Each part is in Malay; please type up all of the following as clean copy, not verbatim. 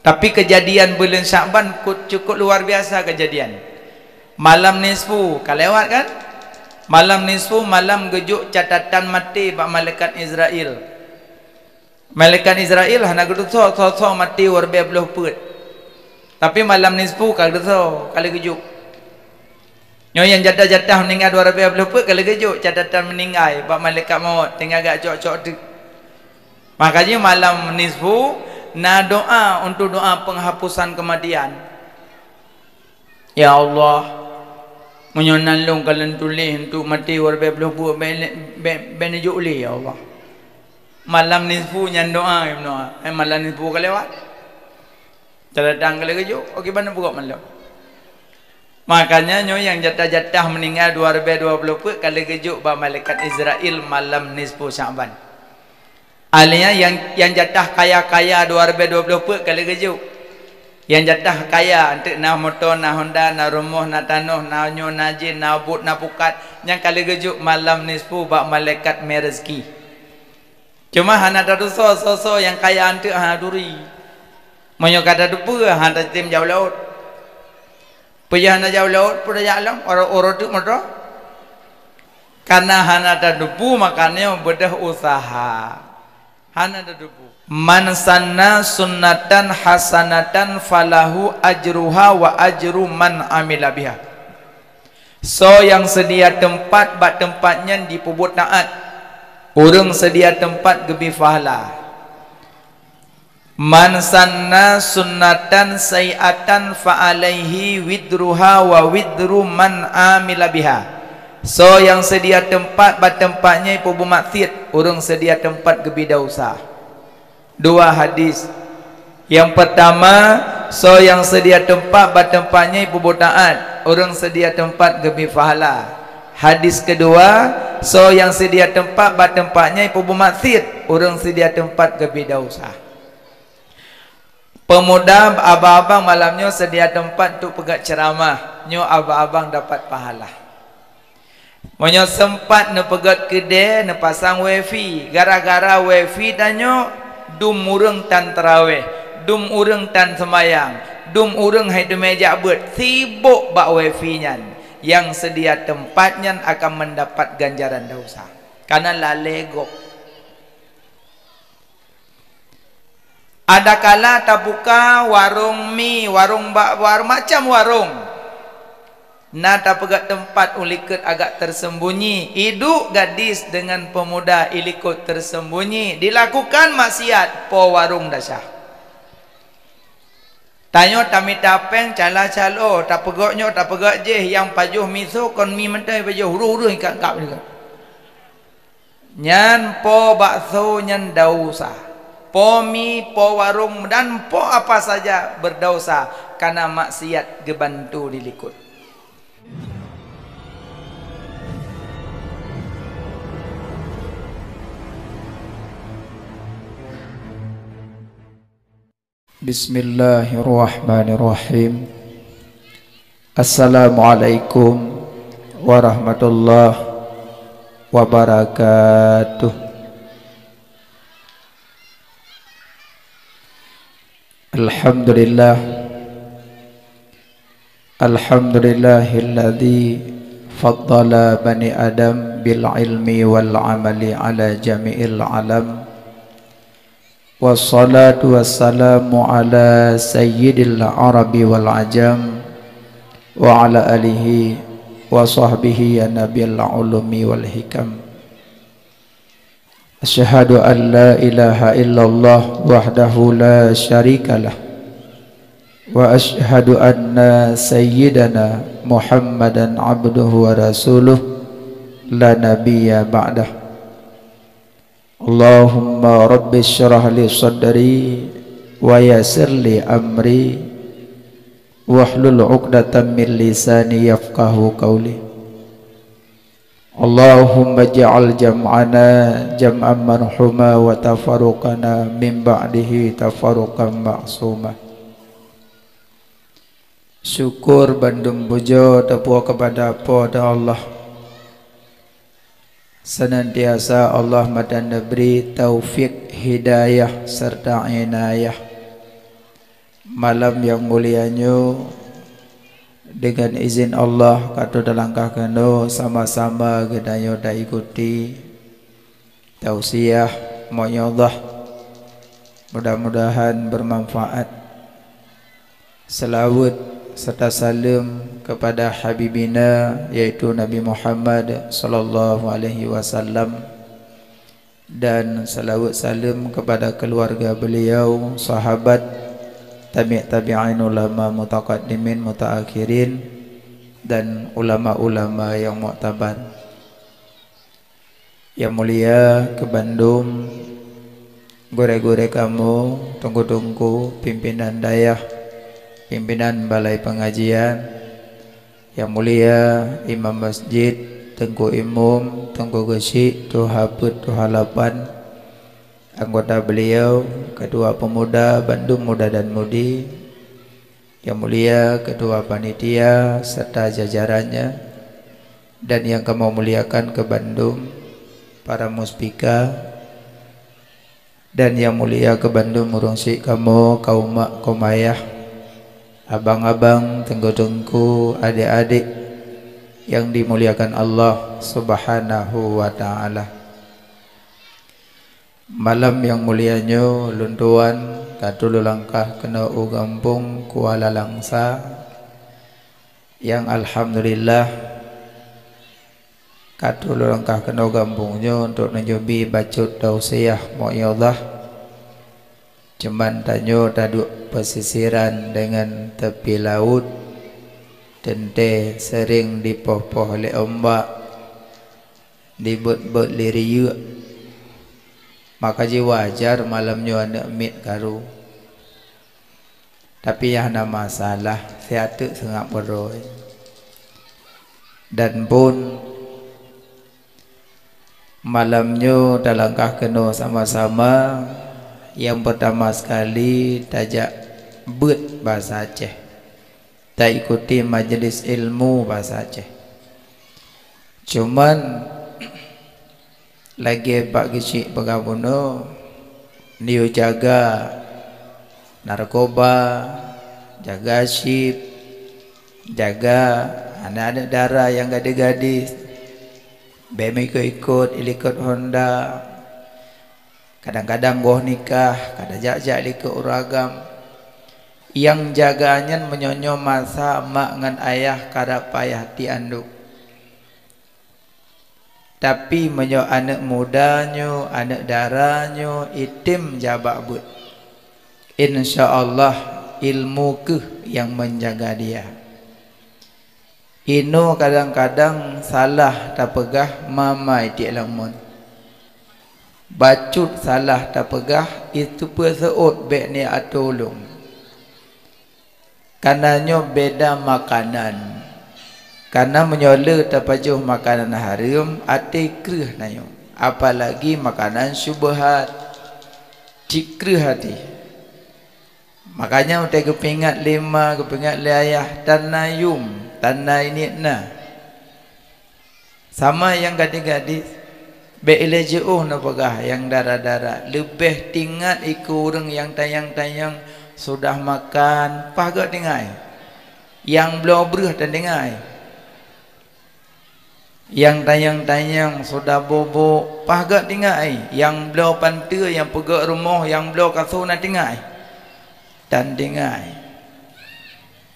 Tapi kejadian bulan Sya'ban cukup luar biasa kejadian. Malam nisfu, kan lewat kan? Malam nisfu, malam gejuk catatan mati bak malaikat Israel. Malaikat Israel hana gejuk so mati warbe belah put. Tapi malam nisfu kalau gejuk kali gejuk. Nyo yang jatah-jatah meninggal 200 kali gejuk catatan meninggal bak malaikat maut tinggal agak cok-cok tu. Makanya malam nisfu na doa untuk doa penghapusan kematian. Ya Allah, menyonalung kalian tulis untuk mati warbe belah buat benejuk li ya Allah. Malam nisfu nyan doa malam nisfu kali lewat. Catatan kali gejuk, okey mana buka malam. Makanya nyo yang jatah-jatah meninggal 220 kali gejuk ba malaikat Israel malam nisfu Sya'ban. Alnya yang jatah kaya-kaya 220 kali gejuk. Yang jatah kaya untuk na motor, na Honda, na rumah, na tanah, na nyo, na jin, na but, na pukat, yang kali gejuk malam nisfu ba malaikat merezeki. Cuma hana dadu so yang kaya untuk hana duri. Monyo kata dupu hana tim jauh laut. Payah na jauh laut pada jalan orang-orang tu motor. Karena hana dupu makanya bedah usaha. Hana dupu. Man sanna sunnatan hasanatan falahu ajruha wa ajru man amila biha. So yang sedia tempat bak tempatnya dipubut taat. Orang sedia tempat gebi pahala. Man sanna sunnatan sayi'atan fa alaihi widruha wa widru man amila biha. So yang sedia tempat bak tempatnya pubu maksiat, orang sedia tempat gebi dosa. Dua hadis. Yang pertama, so yang sedia tempat bak tempatnya pubu taat, orang sedia tempat gebi pahala. Hadis kedua, so yang sedia tempat bak tempatnya pubu maksiat, orang sedia tempat gebi dosa. Pemuda abang-abang malamnya sedia tempat untuk pegat ceramah, nyo abang-abang dapat pahala. Monyo sempat ne pegat kedai, ne pasang wifi, gara-gara wifi danyo dum urang tan tarawih, dum urang tan sembayang, dum urang hai de meja bet, sibuk bak wifi nyan. Yang sedia tempatnya akan mendapat ganjaran dosa. Karena lalegok. Ada kala tak buka warung mi, warung macam warung. Na tak pegat tempat ulikut agak tersembunyi. Hidup gadis dengan pemuda ilikut tersembunyi. Dilakukan maksiat po warung dasar. Tanyo tami tapeng cala-calo, tak pegaknya tak pegak je yang pajuh miso kon mi mentai pajuh huru-huru ikat-ikat juga. Nyan po bakso nyan dausa. Po mi, po warung dan po apa saja berdosa karena maksiat gebantu dilikut. Bismillahirrahmanirrahim. Assalamualaikum warahmatullahi wabarakatuh. Alhamdulillah. Alhamdulillahilladzi faddala bani Adam bil ilmi wal amali ala jami'il alam. Wassalatu wassalamu ala sayyidil arabi wal ajam wa ala alihi wa sahbihi ya nabiyil ulumi wal hikam. Asyhadu an la ilaha illallah wahdahu la syarikalah wa asyhadu anna sayyidana Muhammadan abduhu wa rasuluh la nabiyya ba'dah. Allahumma rabbi syrah li sadri wa yassir li amri wahlul 'uqdatam min lisani yafqahu qawli. Allahumma ja'al jam'ana jam'an marhuma wa tafarruqana min ba'dihi tafarruqan ma'suma. Syukur bandung puja terpuji kepada Allah. Senantiasa Allah madan beri taufik hidayah serta inayah malam yang mulianya dengan izin Allah kata dalam kano sama-sama gedayo dah ikuti tausiah moyallah, mudah-mudahan bermanfaat. Selawat serta salam kepada habibina yaitu Nabi Muhammad sallallahu alaihi wasallam, dan selawat salam kepada keluarga beliau, sahabat, tabi'in, ulama mutaqaddimin, mutaakhirin, dan ulama-ulama yang muktabar. Yang mulia ke Bandung, gore-gore kamu, tunggu-tunggu pimpinan dayah, pimpinan balai pengajian. Yang mulia Imam Masjid, Tengku Imum, Tengku Gesik, Tuha Put, Tuha Lapan, anggota beliau, kedua pemuda Bandung Muda dan Mudi, yang mulia kedua panitia serta jajarannya, dan yang kamu muliakan ke Bandung, para muspika, dan yang mulia ke Bandung murungsik kamu, kaum mak, kaum ayah, abang-abang, tengku-tengku, adik-adik yang dimuliakan Allah Subhanahu wa ta'ala. Malam yang mulianya luntuan katulu langkah kena ugampung Kuala Langsa, yang alhamdulillah katulu langkah kena ugampungnya untuk menjubi bacut tausiah mu'iyallah. Cuman tanyo taduk pesisiran dengan tepi laut, tente sering dipoh-poh oleh ombak, dibut-but liriuk. Maka je wajar malamnya anak mit karu. Tapi yang ada masalah siatu sangat beroi. Dan pun malamnya dalangkah kena sama-sama. Yang pertama sekali tajak bet bahasa Aceh, tak ikuti majlis ilmu bahasa Aceh. Cuman lagi Pak Gesik Pegabuno dia jaga narkoba, jaga sip, jaga anak-anak darah yang gadis-gadis, bem ikut ilikut Honda, kadang-kadang goh nikah, kadang jak-jak ikut uragam. Yang jaganya menyonyo masa mak ngan ayah kada payah ti anduk. Tapi menyo anak mudanya, anak darahnya, itim jabak but. InsyaAllah ilmu ke yang menjaga dia. Ino kadang-kadang salah tak pegah mamai ti lamun. Bacut salah tak pegah itu perseut bek ni atolong. Karenanya beda makanan. Karena menyola terpajuh makanan haram ati krih nayo, apalagi makanan syubhat cikrih hati. Makanya utai kepingat lima, kepingat ayah tanayum, tanai ni na. Sama yang gadis-gadis be ilajeuh na pegah yang darah-darah lebih tinggal iku urang yang tayang-tayang sudah makan pagak tingai. Yang belum berah dan tingai. Yang tayang-tayang sudah bobo pagak tingai, yang belau pantai yang pegak rumah yang belau kasut nak tingai dan tingai.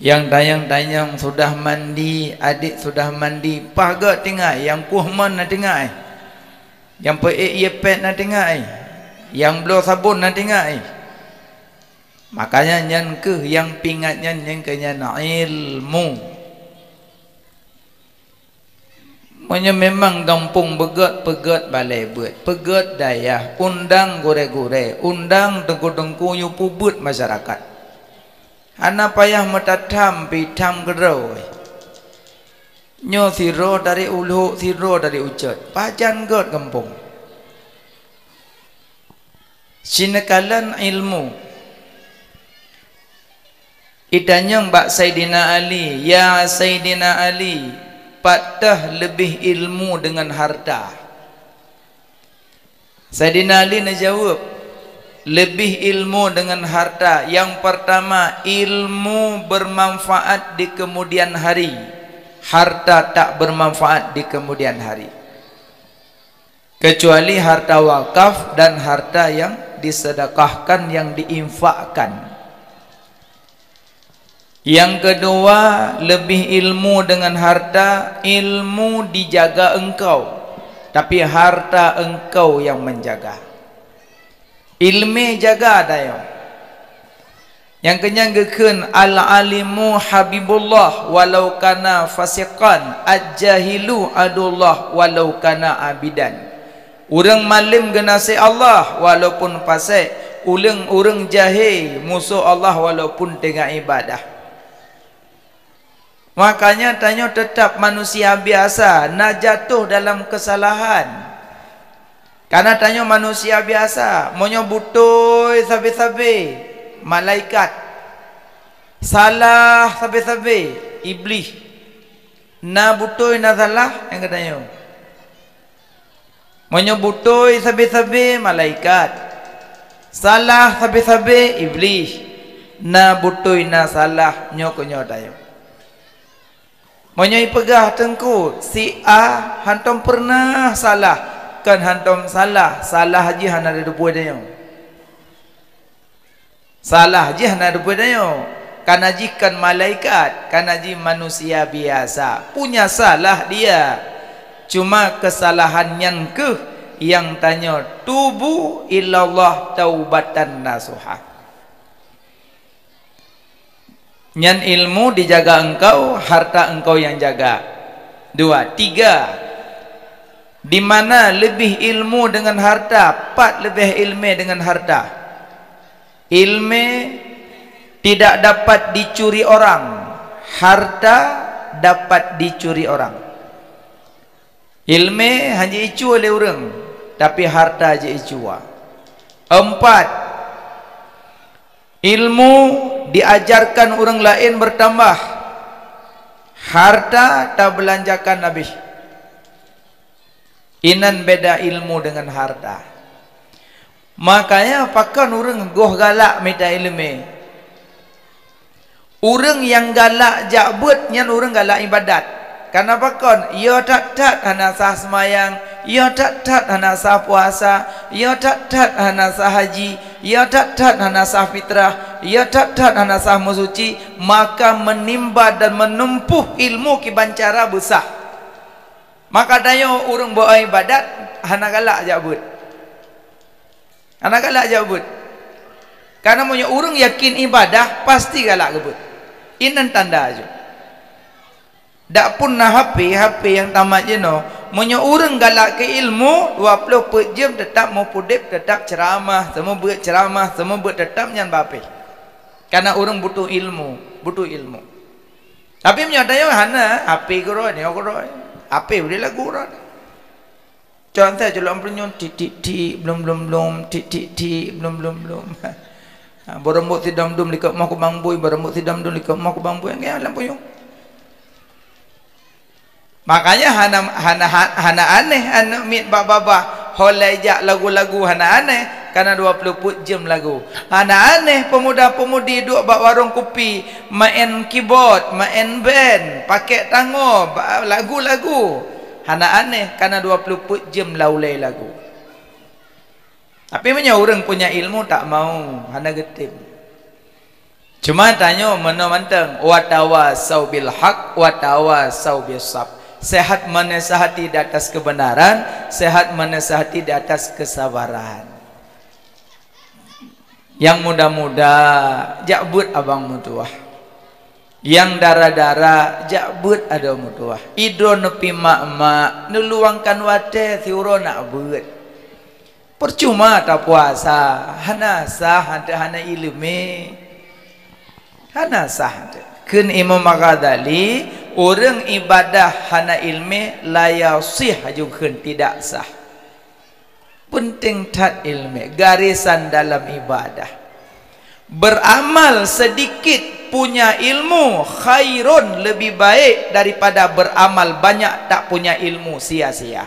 Yang tayang-tayang sudah mandi, adik sudah mandi pagak tingai, yang kuhman nak tingai, yang peik yepet nak tingai, yang belau sabun nak tingai. Makanya nyan ke yang pingatnya yang kenya ilmu. Maknanya memang kampung begat balai buat, pegat dayah, undang gore-gore, undang tengku-tengku yu pubut masyarakat. Ana payah metatam pitam gerau. Nyo siro dari ulu, siro dari ucut. Pajan god kampung. Sinekalan ilmu. Idanyang bak Sayyidina Ali, ya Sayyidina Ali, patah lebih ilmu dengan harta. Sayyidina Ali nak jawab, lebih ilmu dengan harta. Yang pertama, ilmu bermanfaat di kemudian hari, harta tak bermanfaat di kemudian hari, kecuali harta wakaf dan harta yang disedekahkan, yang diinfakkan. Yang kedua, lebih ilmu dengan harta, ilmu dijaga engkau, tapi harta engkau yang menjaga. Ilmu jaga dayo. Yang kenyanggekeun, al-alimu habibullah walau kana fasiqan, al-jahilu adullah walau kana abidan. Urang malim genasi Allah walaupun fasik, urang jahil musuh Allah walaupun tengah ibadah. Makanya tanya tetap manusia biasa nak jatuh dalam kesalahan. Karena tanya manusia biasa monyo butoi sabe-sabe malaikat, salah sabe-sabe iblis. Na butoi na salah yang katanya. Monyo butoi sabe-sabe malaikat, salah sabe-sabe iblis. Na butoi na salah nyok-nyok tayo. Menyai pegah tengku si A hantam pernah salah, kan hantam salah haji hana ada dua dia. Salah haji hana ada dua dia. Kan haji kan malaikat, kan haji manusia biasa. Punya salah dia. Cuma kesalahannya ke yang tanya tubu illallah taubatan nasuha. Nyan ilmu dijaga engkau, harta engkau yang jaga. Dua, tiga. Di mana lebih ilmu dengan harta, empat lebih ilmu dengan harta. Ilmu tidak dapat dicuri orang, harta dapat dicuri orang. Ilmu hanya icu oleh orang, tapi harta aja icu. Empat, ilmu diajarkan orang lain bertambah, harta tak belanjakan habis. Inan beda ilmu dengan harta. Makanya pakan orang goh galak minta ilmu. Orang yang galak jabut nyan orang galak ibadat. Karena pakan ia tak hana sah semayang, ia tak hana sah puasa, ia tak hana sah haji, ia tak hana sah fitrah, ia tak hana sah musuci, maka menimba dan menempuh ilmu kibancara besar. Maka dayo urang buat ibadat hana galak jabut. Hana galak jabut. Karena punya urang yakin ibadah pasti galak jabut. Inan tanda aja. Dak pun na HP yang tamat je no. Punya urang galak ke ilmu 24 jam tetap mau pudip, tetap ceramah, semua buat ceramah, semua buat tetap nyan bape. Karena orang butuh ilmu, butuh ilmu. Tapi menyatakan hana HP guru ni, HP boleh lagu guru. Contoh jelok punya titik belum titik belum. Berembut tidam dum likat mau ku bangboy, berembut tidam dum likat mau ku bangboy yang alam punya. Makanya hana aneh anak mit baba holajak lagu-lagu hana aneh karena 20 jam lagu. Hana aneh pemuda-pemudi duk bak warung kopi, main keyboard, main band, pakai tango, lagu-lagu. Hana aneh karena 20 jam laulai lagu. Tapi punya orang punya ilmu tak mau, hana getim. Cuma tanya mana manteng, wa tawasau bil haq wa tawasau bis sabr. Sehat menasihati di atas kebenaran, sehat menasihati di atas kesabaran. Yang muda-muda jakbut abang mutuah, yang darah-darah jakbut ada mutuah. Idro nepi mak-mak neluangkan wate siuro nak buat. Percuma tak puasa, hana sah hana ilmu, hana sah. Kun Imam Ghazali, orang ibadah hana ilmu layasih juga tidak sah. Penting tat ilmu, garisan dalam ibadah. Beramal sedikit punya ilmu khairun, lebih baik daripada beramal banyak tak punya ilmu sia-sia.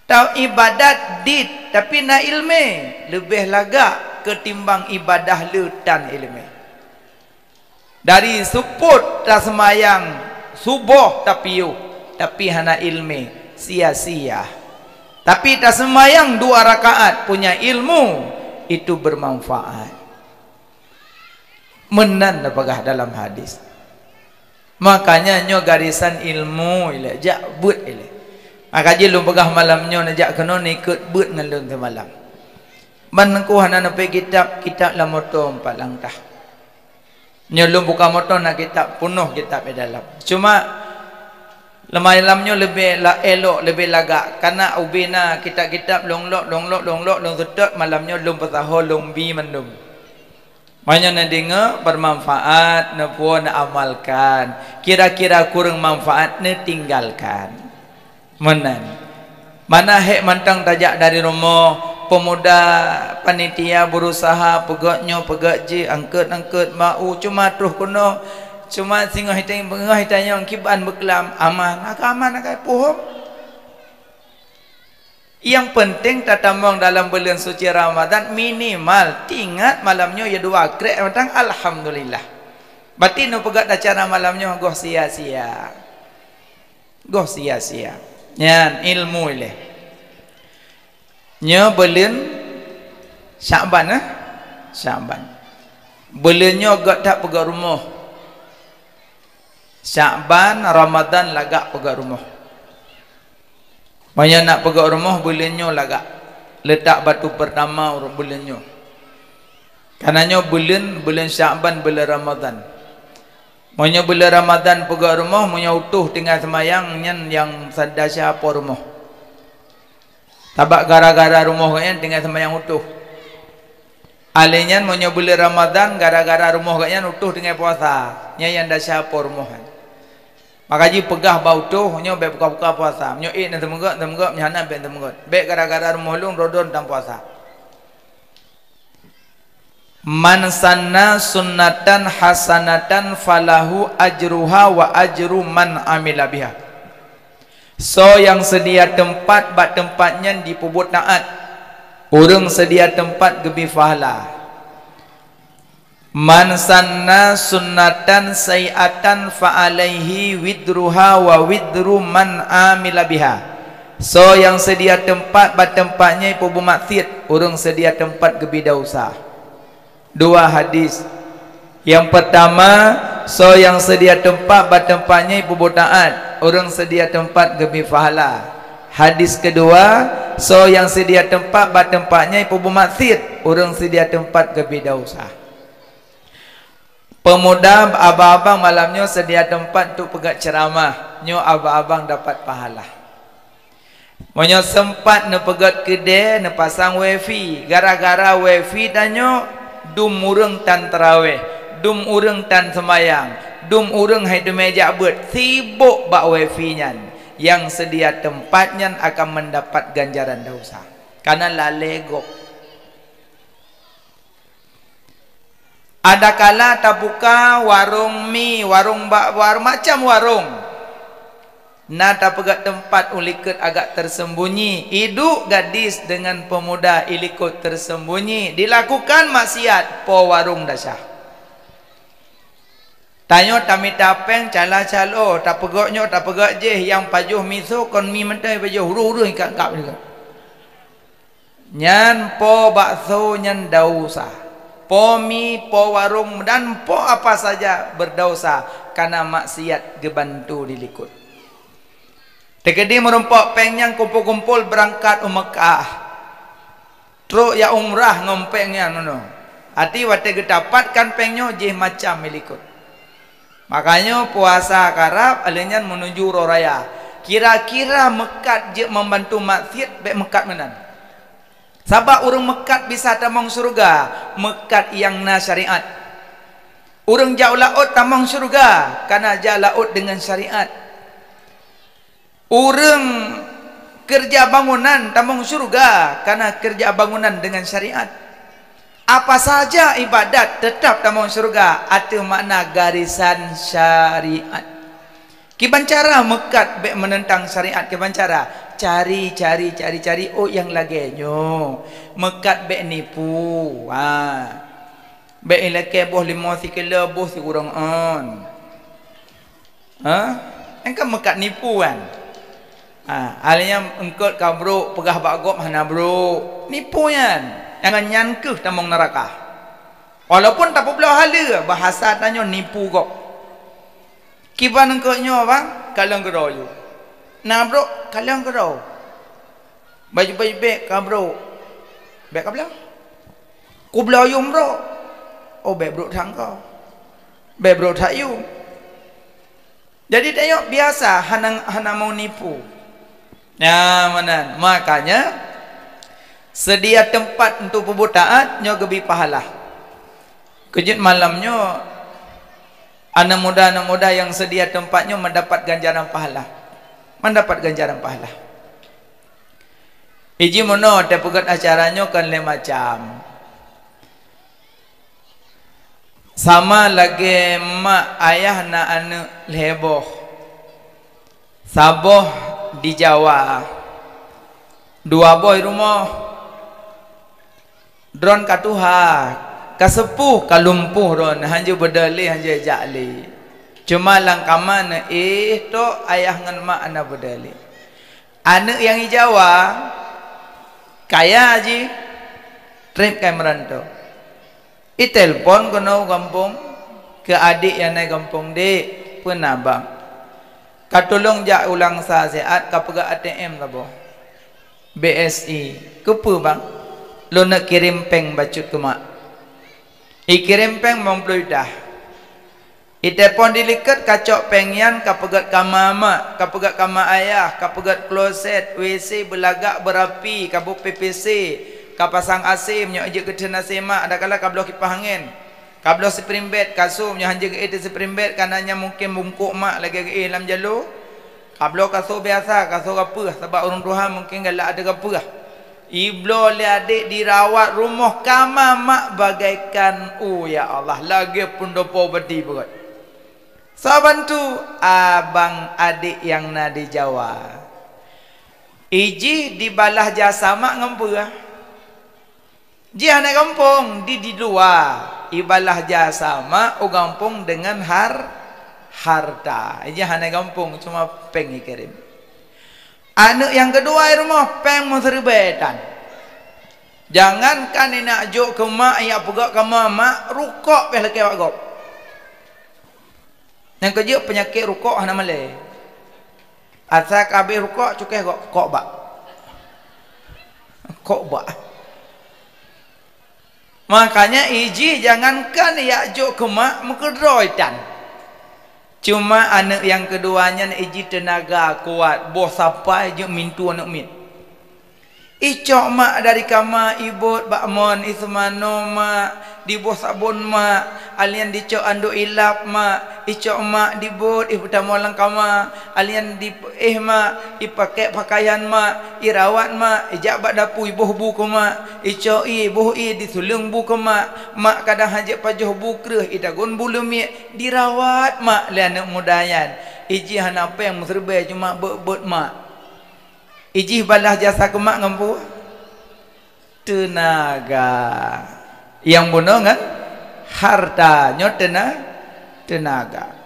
Tahu ibadat dit tapi na ilmu lebih lagak ketimbang ibadah le dan ilmu. Dari suput tak semayang subuh tapi hana ilmu sia-sia. Tapi tak semayang 2 rakaat punya ilmu itu bermanfaat. Menan apakah dalam hadis. Makanya nyo garisan ilmu ile jak but ile. Maka je lu pegah malam nyo najak kena ikut but ngan lu semalam. Manku hana nape kitab la moto 4 langkah. Nyo lu buka moto nak kitab penuh kitab di dalam. Cuma lemalamnya lebih elok lebih lagak karena ubina kitab-kitab long sedot malamnya long pataho long bi mandum. Makanya nak dengar bermanfaat nak puan nak amalkan. Kira-kira kurang manfaat nak tinggalkan. Mana hek mantang tajak dari rumah pemuda panitia berusaha pegaknya pegak je angkat mau cuma terus kuno cuma singgah hitang bengah hitanya yang kiban berkelam aman agak puhum. Yang penting tatamong dalam bulan suci Ramadan minimal tingat malamnya ya 2 krek matang alhamdulillah. Berarti nu pegat acara malamnya goh sia-sia. Goh sia-sia. Nyan ilmu ile. Nya bulan Syaban Syaban. Bulannya gak tak pegat rumah. Sya'ban Ramadan lagak pegak rumah. Banyak nak pegak rumah bulannya lagak. Letak batu pertama bulannya. Karenanya bulan Sya'ban bulan Ramadan. Banyak bulan Ramadan pegak rumah punya utuh tinggal semayang yang sadar siapa rumah. Tabak gara-gara rumah kalian tinggal semayang utuh. Alinyan punya bulan Ramadan gara-gara rumah kalian utuh tinggal puasa. Yang dah siapa rumah. Maka ji pegah bau tu nyo be buka-buka puasa. Nyo ik nan temenggak nyana be temenggak. Be gara-gara rumah lung rodon tam puasa. Man sanna sunnatan hasanatan falahu ajruha wa ajru man amila biha. So yang sedia tempat bak tempatnya dipubut taat. Urang sedia tempat gebi pahala. Man sanna sunnatan sayiatan fa alaihi widruha wa widru man amila biha. So yang sedia tempat bat tempatnya ibu maksiat, urang sedia tempat gebi dosa. 2 hadis. Yang pertama, so yang sedia tempat bat tempatnya ibu taat, urang sedia tempat gebi pahala. Hadis kedua, so yang sedia tempat bat tempatnya ibu maksiat, urang sedia tempat gebi dosa. Pemuda abang-abang malamnya sedia tempat untuk pegat ceramah. Nyo abang-abang dapat pahala. Monyo sempat ne pegat kedai, ne pasang wifi. Gara-gara wifi danyo dum urang tan tarawih, dum urang tan semayang, dum urang hai de meja bet. Sibuk bak wifi nyan. Yang sedia tempatnya akan mendapat ganjaran dosa. Karena lalegok. Ada kala tak buka warung mi, warung macam warung. Nah tak pegat tempat ulikut agak tersembunyi. Hidup gadis dengan pemuda ilikut tersembunyi. Dilakukan maksiat po warung dasah. Tanyo tami tapeng cala-calo tak pegaknya tak pegak je yang pajuh miso kon mi mentai pajuh huru-huru kap juga. Nyan po bakso nyan dausa. Po mi, po warung dan po apa saja berdosa karena maksiat gebantu dilikut. Tekedi merumpok pengyang kumpul-kumpul berangkat Mekah. Truk ya umrah ngompengnya nono. Hati wate gedapatkan pengnya je macam milikut. Makanya puasa karab alinyan menuju roraya. Kira-kira mekat je membantu maksiat be mekat menan. Sabab orang mekat bisa tamang surga, mekat yang na syariat. Orang jauh laut tamang surga karena jauh laut dengan syariat. Orang kerja bangunan tamang surga karena kerja bangunan dengan syariat. Apa saja ibadat tetap tamang surga atau makna garisan syariat. Kiban cara mekat be menentang syariat kiban cara cari oh yang lagenyo mekat bek nipu bek leke boh 5 kilo boh si kurang on engkau mekat nipu kan alanya engkau kau bro pegah bagop hana bro nipu kan jangan nyankeh tamong neraka walaupun tak belau hala bahasa tanya nipu kok kiban engkau nyo bang kalau geroyo nah bro kalau gero baju bek ka bro bek ka belau ku belau yum bro oh bek bro thang kau bek bro tak yum jadi tengok biasa hana mau nipu nah mana makanya sedia tempat untuk berbuat taat nyo gebi pahala kejut malamnya anak muda yang sedia tempatnya mendapat ganjaran pahala iji mono te pegat acaranya kan le macam sama lagi mak ayah na anu leboh saboh di Jawa 2 boy rumah dron katuha kasepuh kalumpuh ron hanje bedali hanje jali cuma langkaman to ayah ngan mak ana bedali anak yang di Jawa kaya aji trip kai merantau telepon kono kampung ke adik yang naik kampung dek pun abang katolong jak ulang saat kapega ATM labo BSI kepu bang lo nak kirim peng bacut ke mak kirim peng mempluidah telepon dilikat kacok pengyan kapegat kama mak kapegat kama ayah kapegat kloset WC belagak berapi kabuk PPC kapasang AC menyo je ketena semak ada kala kablo kipas angin kablo spring bed kasur menyo hanje ke spring bed kananya mungkin bungkuk mak lagi dalam jalur kablo kasur biasa kasur apa sebab orang Tuhan mungkin galak ada apa iblo le adik dirawat rumah kama mak bagaikan ya Allah lagi pun dopo bedi berat saban tu abang adik yang na di Jawa iji dibalah jasa mak ngempur ji anak kampung di luar ibalah jasa mak o kampung dengan harta iji anak kampung cuma peng kirim anak yang kedua rumah peng serbetan jangankan nak juk ke mak ya pegak ke mak rukuk beh leke wak gop yang kerja penyakit rukuk hana malai asal kabeh rukuk cukai kok bak makanya iji jangankan yakjuk ke mak mengkedroitan cuma anak yang keduanya iji tenaga kuat boh sampai je mintu anak min icok mak dari kama ibut bakmon ismano mak di boh sabun mak alian dicok ando ilap mak icok mak dibut ibutamu lang kama alian di mak ipakai pakaian mak irawat mak ijak bak dapu ibuh bu ke mak icok ibuh disulung bu ke mak kadang hajat pajuh bu kreh idagun bulu mi dirawat mak le anak mudayan iji hana apa yang serba cuma bet mak iji balah jasa ke mak ngampu tenaga yang bunuh kan hartanya tenaga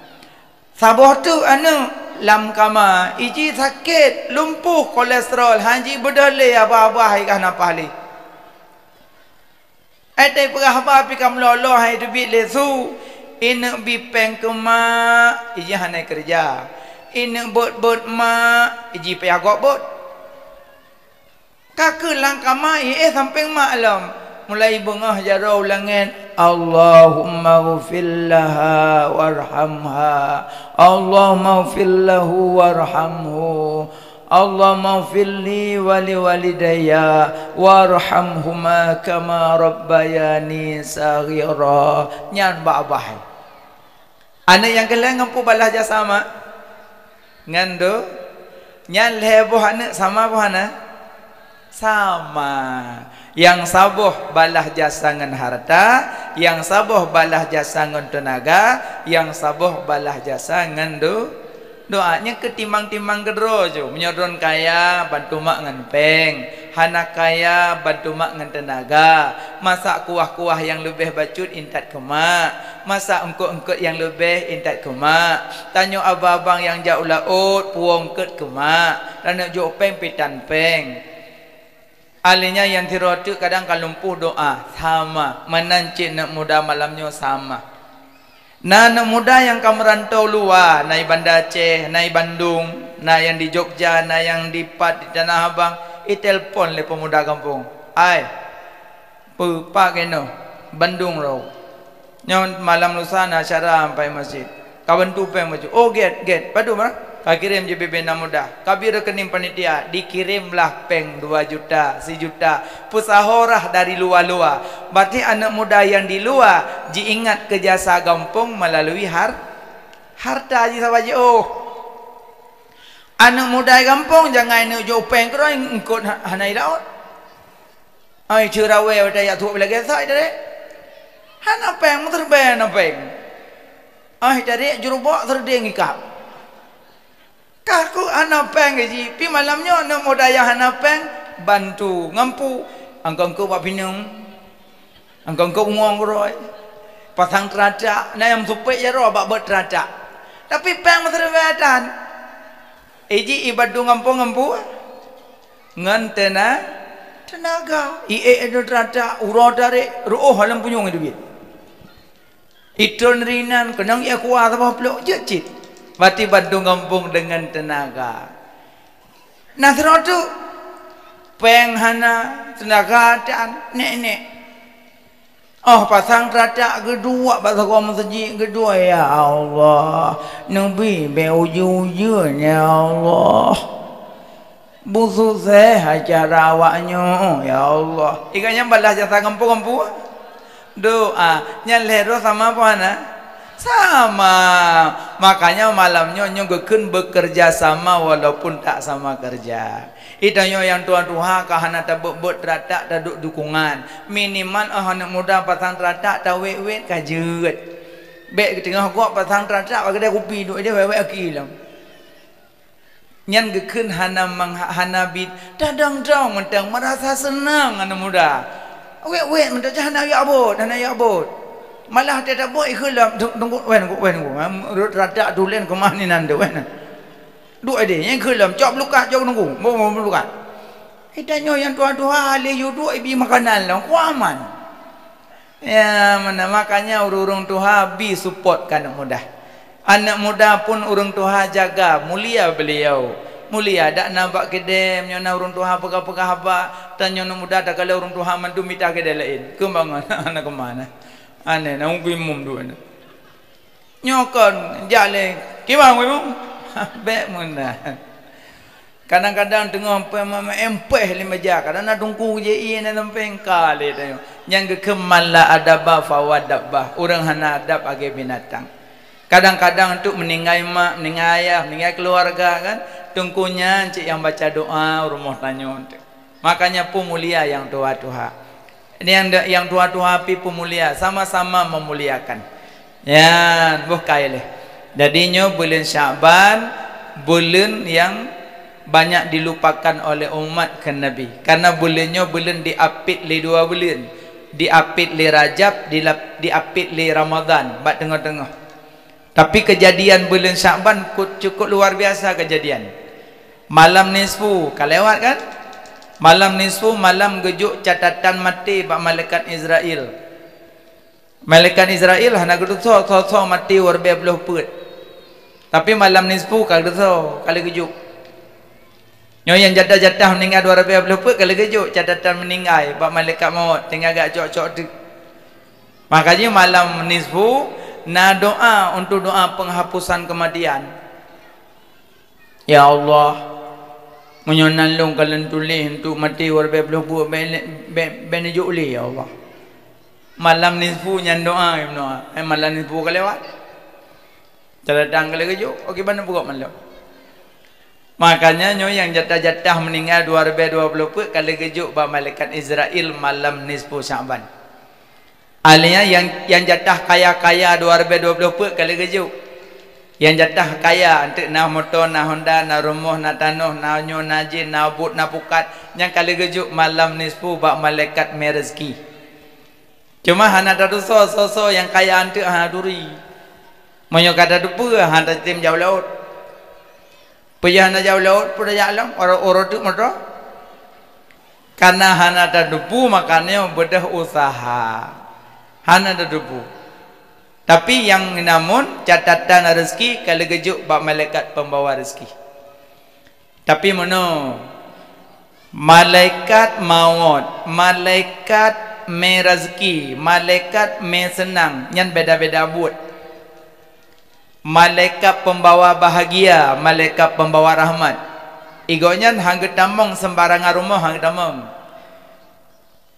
saboh tu anu lam kama iji sakit lumpuh kolesterol haji bedale apa-apa hai kan apa hali ate perah apa pi kam lolo hai debit lesu ina bi peng ke mak iji hanai kerja ina bot mak iji payah gok bot kakek langkama samping maklum mulai bengah jarau langit Allahumma ghfir laha warhamha Allahumma ghfir lahu warhamhu Allahumma ghfir li wa li walidayya warhamhuma kama rabbayani saghira nyan babah anak yang keleng ngampu balah jasa mak ngando nyan leboh anak sama bohana sama yang saboh balah jasa ngan harta yang saboh balah jasa ngan tenaga yang saboh balah jasa ngan Doanya ketimbang-timbang kedro jo. Menyodron kaya bantu mak ngan peng. Hana kaya bantu mak ngan tenaga. Masak kuah-kuah yang lebih bacut intat ke mak. Masak engkut-engkut yang lebih intat ke mak. Tanya abang-abang yang jauh laut puang ket ke mak. Dan nak jo peng pitan peng. Alinya yang tirotu kadang kalumpuh doa sama. Menancik nak muda malamnya sama. Nah, anak muda yang kamu rantau luar, naik Banda Aceh, naik Bandung, nah yang di Jogja, nah yang di Pat, di Tanah Abang, telefon le pemuda kampung. Ai, pak keno, Bandung rau. Nyon malam lusa na acara sampai masjid. Kawan tu peng maju. Oh get, padu mana? Kau kirim je bebena muda. Kau beri rekening panitia, dikirimlah peng 2 juta, 1 juta. Pusahorah dari luar-luar. Berarti anak muda yang di luar, ji ingat ke jasa kampung melalui harta ji sahaja. Oh, anak muda kampung jangan nak jo peng kau ikut hanai laut. Ai curawe ada ya tu lagi sai dah. Hana peng muter ben peng. Ai jadi jurubak terdeng ikap. Kaku anak peng gaji, pi malamnya anak muda yang anak peng bantu ngampu, angkau buat pinung, angkau ngong roy, pasang teraca, na yang supaya roh bak berteraca, tapi peng masih beratan, eji ibadu ngampu, ngan tenaga, ada teraca, urut dari, roh halam punyung itu biar, itu rinan, kenang ia kuat apa peluk jecit. Berarti bantu kampung dengan tenaga. Nah terus tu penghana tenaga dan nek. Oh pasang teratak kedua pasal kau masjid kedua ya Allah. Nabi beruju-uju ya Allah. Busu acara awaknya ya Allah. Ikannya balas jasa kampung-kampung. Doa nyalero sama apa na? Sama. Makanya malamnya nyogekun bekerja sama walaupun tak sama kerja. Itanya yang tua-tua kahana tabuk-buk teratak taduk dukungan. Minimal anak muda pasang teratak tawek-wek kajet. Bek tengah gua pasang teratak kedai kopi duk dia wek akilam. Nyan gekun hana bid dadang-dang mentang merasa senang anak muda. Wek mentang hana ya abot. Malah dia tak buat ikhlak tunggu radak tulen ke mana nanda wen duk ada yang ikhlak cop luka jauh nunggu mau luka hitanya yang tua-tua alih duk ibi makanan lah kuaman ya mana makanya urung tua bi support kan anak muda pun urung tua jaga mulia beliau mulia dak nampak kedem nyona urung tua pegah-pegah haba tanya muda dak kalau urung tua mandu mita kedai lain kembangan anak kemana aneh na ungku imum dua na nyokon jale kimang imum bek muna kadang-kadang tengah empeh lima jam kadang nak tunggu je na tempeng kali tayo yang kemala adabah fawadabah orang hana adab age binatang kadang-kadang untuk meninggai mak meninggai ayah meninggai keluarga kan tungkunya cik yang baca doa rumah tanya makanya pun mulia yang tua-tua. Ini yang tua-tua api pemulia sama-sama memuliakan. Ya, bukai leh. Jadinya bulan Syaban bulan yang banyak dilupakan oleh umat ke Nabi. Karena bulannya bulan diapit li 2 bulan. Diapit li Rajab, diapit li Ramadan, bak tengah-tengah. Tapi kejadian bulan Syaban cukup luar biasa kejadian. Malam nisfu, kau lewat kan? Malam nisfu malam gejuk catatan mati bak malaikat Israel. Malaikat Israel hana gejuk so mati warbe belah put. Tapi malam nisfu kalau gejuk. Nyo yang jatah-jatah meninggal 200 belah put kalau gejuk catatan meninggal bak malaikat maut tinggal agak cok-cok tu. Makanya malam nisfu na doa untuk doa penghapusan kematian. Ya Allah menyonalung kalian tulis untuk mati warbe belum buat benejuk li ya Allah. Malam nisfu nyan doa malam nisfu kelewat. Cadang kalau kejuk, okey mana buka malam. Makanya nyo yang jatah-jatah meninggal 2020 pun kalau kejuk ba malaikat Israel malam nisfu Syaban. Alinya yang jatah kaya-kaya 2020 pun kalau kejuk. Yang jatah kaya untuk na motor, na Honda, na rumah, na tanah, na nyo, na jin, na but, na pukat. Yang kali gejuk malam nisfu bak malaikat merezki. Cuma hana dadu so yang kaya untuk hana duri. Menyo kata dupu hana tim jauh laut. Pergi hana jauh laut pada jalan orang tu motor. Karena hana dupu makanya bedah usaha. Hana dupu. Tapi yang namun catatan rezeki kalau gejuk bak malaikat pembawa rezeki. Tapi mana malaikat maut, malaikat me rezeki, malaikat me senang, yang beda-beda buat. Malaikat pembawa bahagia, malaikat pembawa rahmat. Igonya hang tamong sembarangan rumah hang tamong.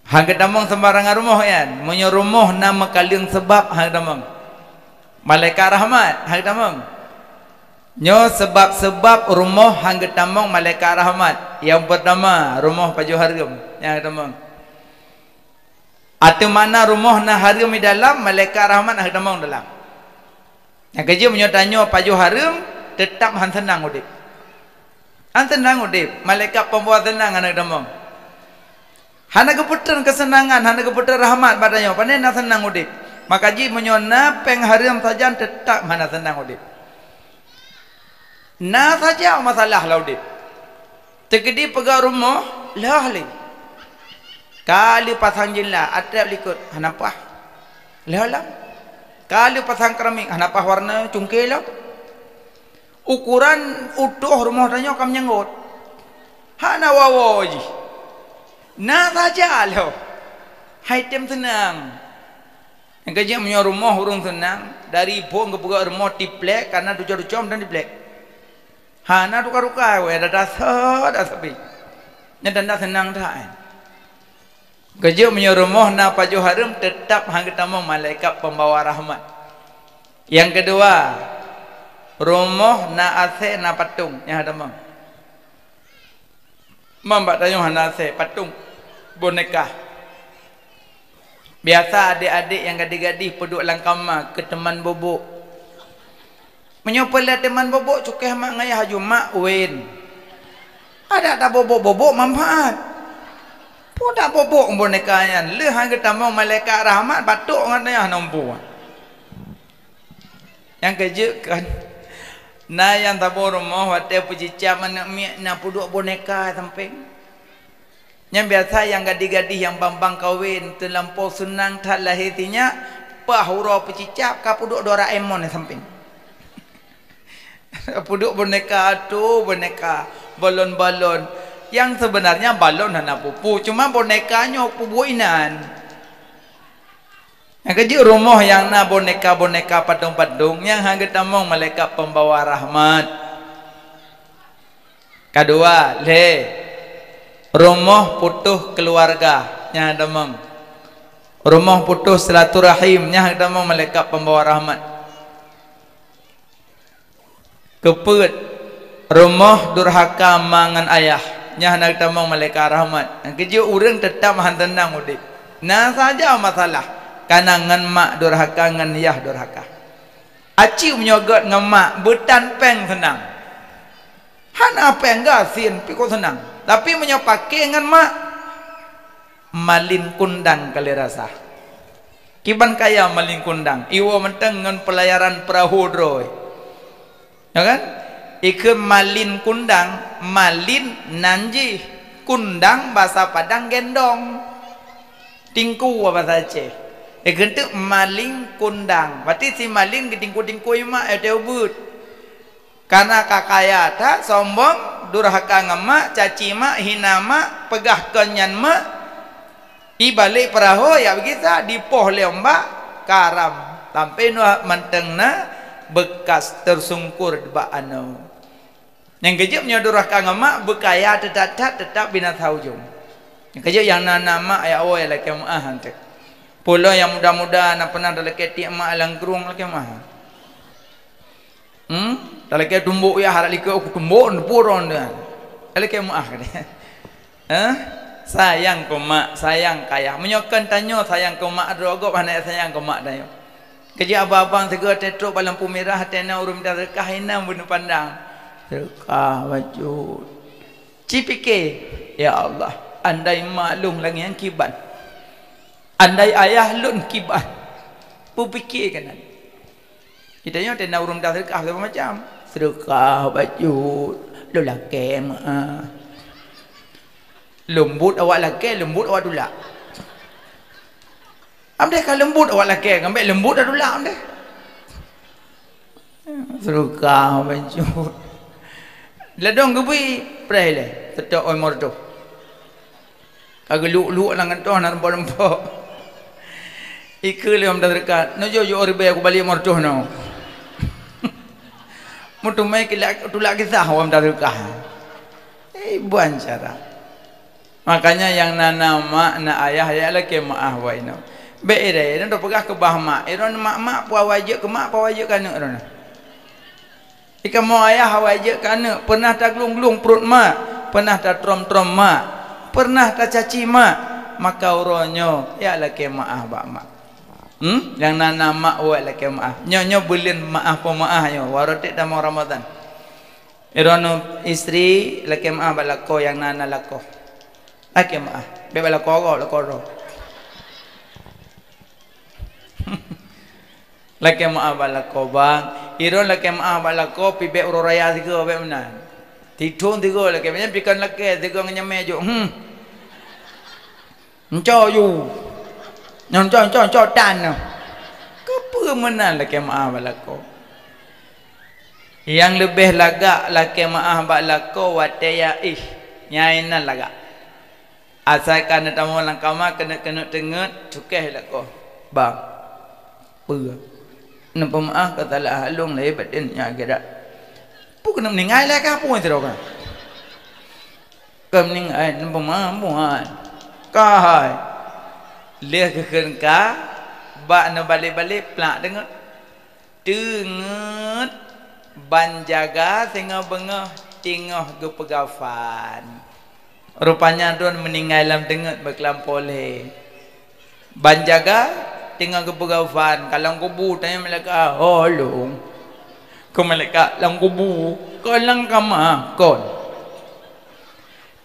Hang tamong sembarangan rumah kan. Munyo rumah nama kalian sebab hang tamong. Malaikat rahmat hang tamong. Nyo sebab-sebab rumah hang tamong malaikat rahmat. Yang pertama rumah Paju Harum yang tamong. Atau mana rumah na harum di dalam malaikat rahmat hang tamong dalam. Yang kerja menyo tanyo Paju Harum tetap hang senang udip. Hang senang udip, malaikat pembawa senang hang tamong. Hana keputar kesenangan, hana keputar rahmat badannya. Pandai na senang udip. Maka ji menyona peng harum saja tetap mana senang udip. Na saja masalah lah udip. Tegedi pegang rumah lah li. Kali pasang jila atap likut hanapah. Lah lah. Kali pasang keramik hanapah warna cungkil lah. Ukuran utuh rumah tanya kam nyanggut. Hana wawo ji. Na saja lah. Hai tem senang. Yang kerja punya rumah urung senang dari ibu ke buka rumah tiplek karena duca-duca dan tiplek. Hana ruka-ruka we dah dah sepi. Nya dan dah senang dah. Kerja punya rumah na Paju Harum tetap hang ketemu malaikat pembawa rahmat. Yang kedua, rumah na ase na patung yang ada mang. Mambak tanya hana ase patung boneka. Biasa adik-adik yang gadis-gadis peduk langkama ke teman bobok. Menyopelah teman bobok cukeh mak ngayah haju mak wen. Ada tak bobok-bobok manfaat. Pun tak bobok bonekanya. Le hang ketambang malaikat rahmat batuk nganayah nampu. Yang kejekan. Na yang tabur rumah watai pecicap mana miak na puduk boneka samping. Yang biasa yang gadis-gadis yang bambang kahwin terlampau senang tak lahirnya pahura pecicap ka puduk Doraemon di samping. Puduk boneka tu boneka balon-balon yang sebenarnya balon hana pupu cuma bonekanya pubuinan. Yang kerja rumah yang na boneka-boneka patung-patung yang hang ketamong malaikat pembawa rahmat. Kedua, rumah putuh keluarga yang ada meng. Rumah putuh silaturahim yang ada meng malaikat pembawa rahmat. Keput rumah durhaka mangan ayah yang ada meng malaikat rahmat. Yang kerja urang tetap han tenang udip. Nah saja masalah. Kanangan mak durhaka ngan yah durhaka. Aci menyogot ngemak betan peng senang. Han apa yang gasin piko senang. Tapi menyopake dengan mak malin kundang kali rasa. Kiban kaya malin kundang. Iwo menteng dengan pelayaran perahu droy. Ya kan? Ike malin kundang, malin nanji, kundang bahasa Padang gendong. Tingku bahasa Aceh. Ike itu malin kundang. Berarti si malin ke tingku-tingku mak ada ubud. Karena kakaya tak sombong durhaka ngamak, caci mak, hina mak, pegah kenyan mak, ibalik perahu ya begitu dipoh lembak karam sampai nuh mentengna bekas tersungkur ba anu. Yang kejepnya durhaka ngamak bekaya tetap binatang ujung. Yang kejep yang nama ya awal laki mah hantek. Pula yang muda-muda nak pernah dalam ketik mak langkrung laki mah. Dalam kaya tumbuk ya harap lika aku tumbuk puron dia. Dalam kaya maaf dia. Sayang ke mak, sayang kaya. Menyokan tanya sayang ke mak drogop anak sayang ke mak dah. Kerja abang-abang tegur tetruk lampu merah tena urung dah rekah ina bunuh pandang. Rekah baju. Cipike, ya Allah, andai maklum lagi yang kiban. Andai ayah lun kiban. Pu fikirkan. Kita nyo tena urung dah rekah macam sedekah baju lu laki lembut awak laki lembut awak dulak amdeh kalau lembut awak laki ngambil lembut dah dulak amdeh sedekah baju ladong gebi prai le tetok oi mordo kageluk-luk lang entoh nak rempok-rempok ikut le amdah dekat no jo orbe aku balik mordo no mutu mai kilak tulak kisah awam dah rekah buan cara makanya yang nana mak na ayah ya laki maah wa ino be ire ndo pegah ke bah mak iron mak pu wajib ke mak pu wajib kana iron ika mo ayah wajib kana pernah tak glung-glung perut mak pernah tak trom-trom mak pernah tak caci mak maka uronyo ya laki maah ba mak yang nana mak wa laki maaf nyo belin maaf pemaah nyo warotik dalam Ramadan irono istri laki maaf balako yang nana lako laki maaf be balako lako laki maaf balako bang iron laki maaf balako pi be uraya tiga be menan tidung tiga laki macam pikan laki tiga nyame jo enco yu Nyon dan kepa menan laki maaf balako yang lebih lagak laki maaf balako wataya nyainan lagak asalkan tamu langkama kena tenget cukeh lako bang pe nampa maaf kata lah halung lai batin nya gerak pu kena meninggal lah ka pu tiro ka meninggal nampa maaf muan kahai leh keken ka bak na balik-balik plak dengar denget ban jaga tengah bengah tingah ge pegafan rupanya don meninggal dalam denget berkelampole ban jaga tinggal ge pegafan kalau kubu tanya mereka holong ke mereka lang kubu kolang kama kon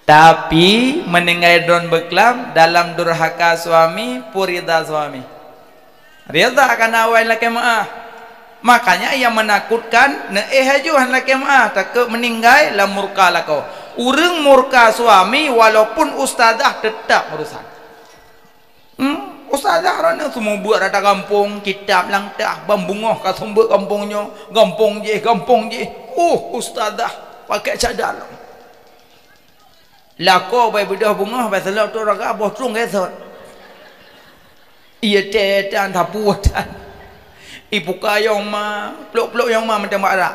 tapi meninggal don beklam dalam durhaka suami purida suami rida akan awal laki maaf makanya ia menakutkan hajuhan laki maaf tak meninggal la murka lako urang murka suami walaupun ustazah tetap urusan ustazah rana semua buat rata kampung kitab lang tak bambungoh ka sumber kampungnya gampung je ustazah pakai cadar lako bai bedah bunga bai selok tu raga boh trung kesot ia tetan tapuatan ibu kayong ma peluk-peluk yang ma macam barak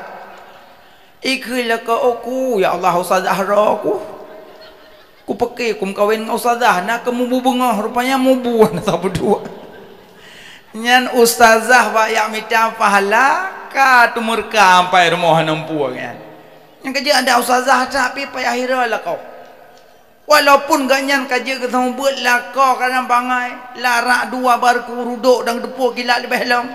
ikui lako aku ya Allah ustazah aku ku pakai ku kawin dengan ustazah nak kemubu bunga rupanya mubu tak berdua nyan ustazah ba yang minta pahala ka tumurka sampai rumah nampu kan yang kerja ada ustazah tapi payah hira lako walaupun ganyan kaji ketemu buat laka kadang pangai larak dua barku ruduk dan depuk gila lebih long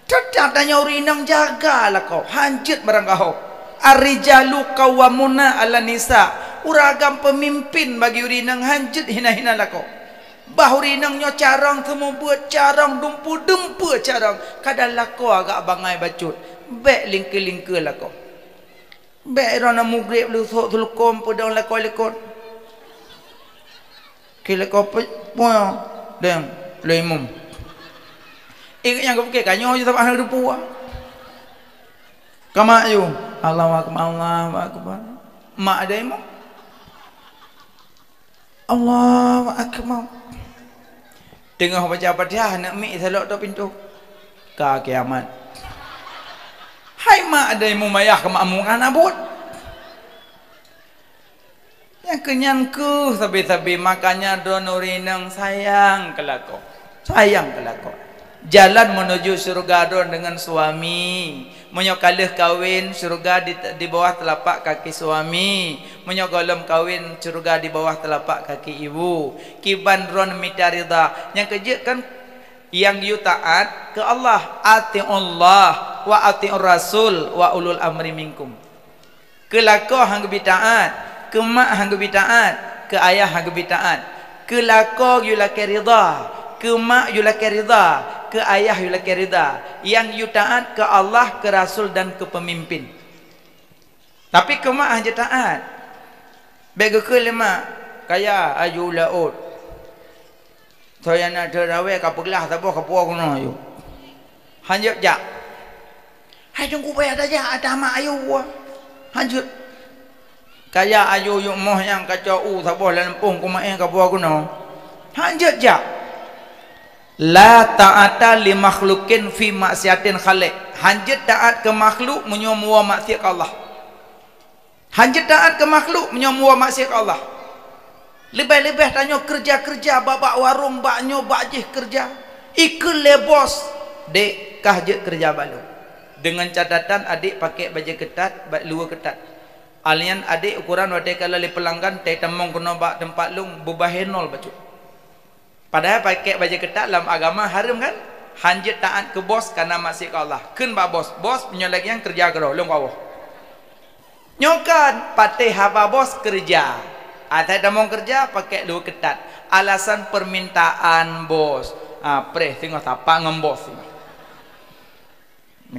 tetap tanya urinang jaga laka hancit barang kau arijalu qawwamuna ala nisa uragam pemimpin bagi urinang hancit hina-hina laka bah urinangnya carang semua buat carang dumpu-dumpu carang kadang laka agak bangai bacut bek lingke-lingke laka bek rana mugrib lu sok tulukom pedang laka-lekot kila kau punya dem lemum ikut yang kau pakai kanyo je tak ada depu kamak you Allahu akbar Allahu akbar mak ada imam Allahu akbar tengah baca Fatihah nak mi selok tu pintu ka kiamat hai mak ada imam mayah ke makmum kan abut yang kenyang ke sabi-sabi makanya donurinang sayang kelako jalan menuju surga don dengan suami menyokalih kawin surga di bawah telapak kaki suami menyokolom kawin surga di bawah telapak kaki ibu kiban ron mita rida yang kerja kan yang you taat ke Allah, atiullah wa atiur rasul wa ulul amri minkum. Ke lako hang gebi taat, ke mak hang gebi taat, ke ayah hang gebi taat. Ke lako you laki ridha, ke mak you laki ridha, ke ayah you laki ridha. Yang you taat ke Allah, ke rasul dan ke pemimpin. Tapi ke mak hang je taat. Bagi ke lemak kaya ayu laut. Saya nak terawih ke pegelah tak apa ke puak guna ayu. Hanjut jak. Hai tunggu bayar aja ada mak ayu. Hanjut. Kaya ayu yuk moh yang kacau tak apa lempung ku mai ke puak guna. Hanjut jak. La ta'ata li makhlukin fi maksiatin khaliq. Hanjut taat ke makhluk menyomua maksiat Allah. Hanjut taat ke makhluk menyomua maksiat Allah. Lebih-lebih tanya kerja-kerja babak warung baknyo bakjih kerja. Ikut lebos dek kah je kerja balu. Dengan catatan adik pakai baju ketat, luar ketat. Alian adik ukuran wadai kalau li pelanggan teh temong kena bak tempat lung bubahenol baju. Padahal pakai baju ketat dalam agama haram kan? Hanjut taat ke bos karena masih ke Allah. Ken bak bos, bos punya lagi yang kerja ke lung kawah. Nyokan patih haba bos kerja. Atai damong kerja pakai luar ketat. Alasan permintaan bos. Preh tengok tapak ngembos.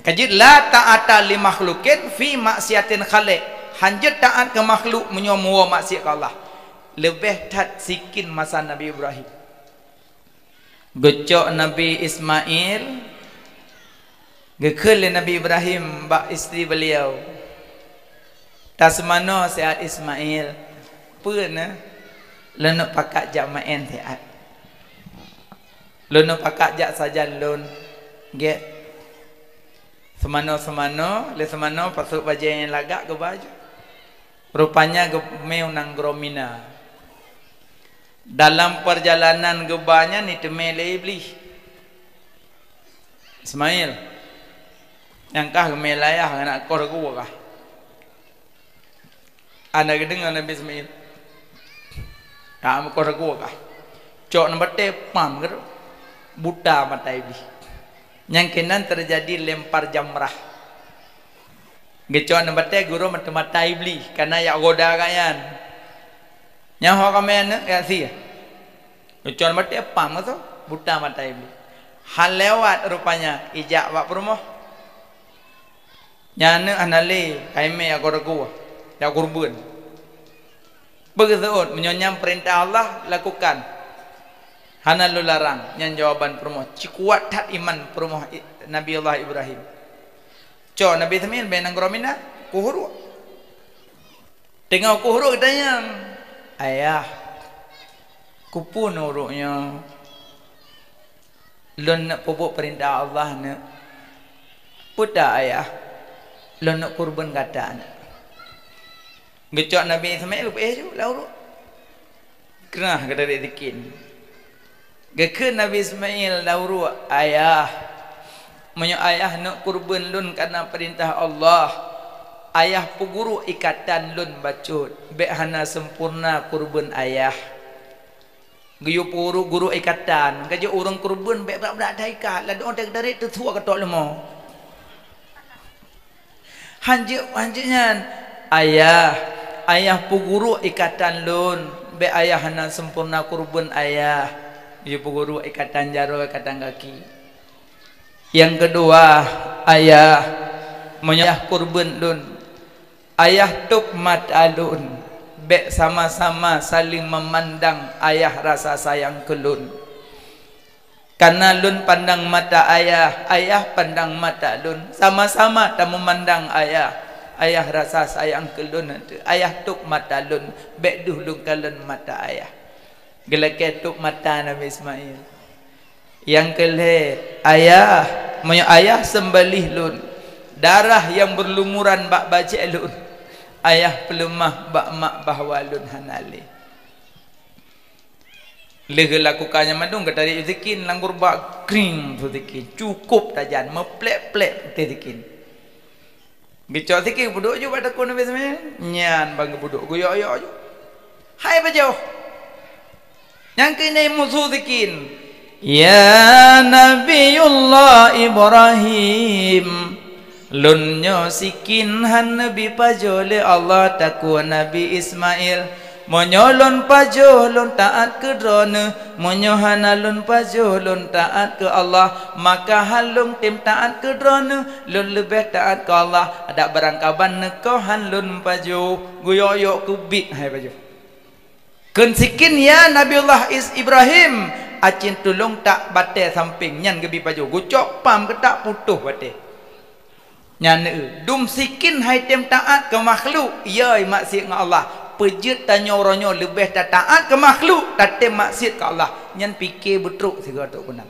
Kajit la ta'ata li makhlukin fi maksiatin khaliq. Hanjut taat ke makhluk menyomua maksiat ke Allah. Lebih tat sikin masa Nabi Ibrahim. Gecok Nabi Ismail. Gekul Nabi Ibrahim bak isteri beliau. Tasmano sehat Ismail. Pernah lenuk pakak jak main sehat. Lenuk pakak jak saja lon get semano le semano pasuk baju yang lagak ke baju. Rupanya ke meu nang gromina. Dalam perjalanan gebanya ni temele iblis. Ismail yang kah gemelayah anak kor gua kah. Anda kedengar Nabi Ismail. Kamu kau ragu kah? Cok nombor pam ker buta mata iblis. Yang kenan terjadi lempar jamrah. Gecok nombor guru mata iblis karena ya goda kayan. Yang hok kamen ya sih. Gecok nombor pam tu buta mata iblis. Hal lewat rupanya ijak wak perumoh. Nyane anale kaime ya kau ragu ya kurban. Begitu menyonyam perintah Allah lakukan. Hana lu larang yang jawaban perumoh. Cikuat tat iman perumoh Nabi Allah Ibrahim. Cok Nabi Ismail benang gromina kuhuru. Tengok kuhuru katanya, ayah, kupun uruknya. Lun nak pupuk perintah Allah nak. Puta ayah, lun nak kurban kata anak. Gecok Nabi Ismail tu lauru. Kenah kata dia dikin. Gekun Nabi Ismail lauru ayah. Menyo ayah nak kurban lun karena perintah Allah. Ayah puguru ikatan lun bacut. Bek hana sempurna kurban ayah. Geyu puru guru ikatan. Kaje orang kurban bek berak-berak dah ikat. Lalu orang dari tu tua ketok lemah. Hanjuknya ayah puguru ikatan lun be ayah hana sempurna kurban ayah dia puguru ikatan jaro ikatan kaki. Yang kedua ayah menyah kurban lun ayah tuk mata lun be sama-sama saling memandang ayah rasa sayang ke lun. Karena lun pandang mata ayah, ayah pandang mata lun, sama-sama tak memandang ayah. Ayah rasa sayang ke lun, ayah tuk mata lun, bek duh lun kalun mata ayah. Gelake tuk mata Nabi Ismail. Yang kelih ayah, ayah sembelih lun, darah yang berlumuran bak bajik lun. Ayah pelemah bak mak bahwa lun hanali. Lega lakukannya madung kata dia zikin langgur bak kring tu zikin cukup tajan meplek-plek zikin. Gicok zikin buduk je pada ku Nabi Ismail. Nyan bang buduk goyok-goyok je. Hai bajau. Yang kini musuh zikin. Ya Nabiullah Ibrahim lunyo sikin han Nabi pajole Allah takwa Nabi Ismail menyolon pajo lon taat ke drone menyohana lon pajo lon taat ke Allah maka halung tim taat ke drone lon lebih taat ke Allah ada barang kaban neko han lon pajo guyoyo kubit hai pajo kun sikin ya Nabiullah Ibrahim acin tulung tak batai samping nyan gebi pajo gucok pam ke tak putuh batai nyan dum sikin hai tem taat ke makhluk yai maksiat dengan Allah pejit tanya orangnya lebih tak taat ke makhluk tak tem maksiat ke Allah nyan fikir betruk segala tu benar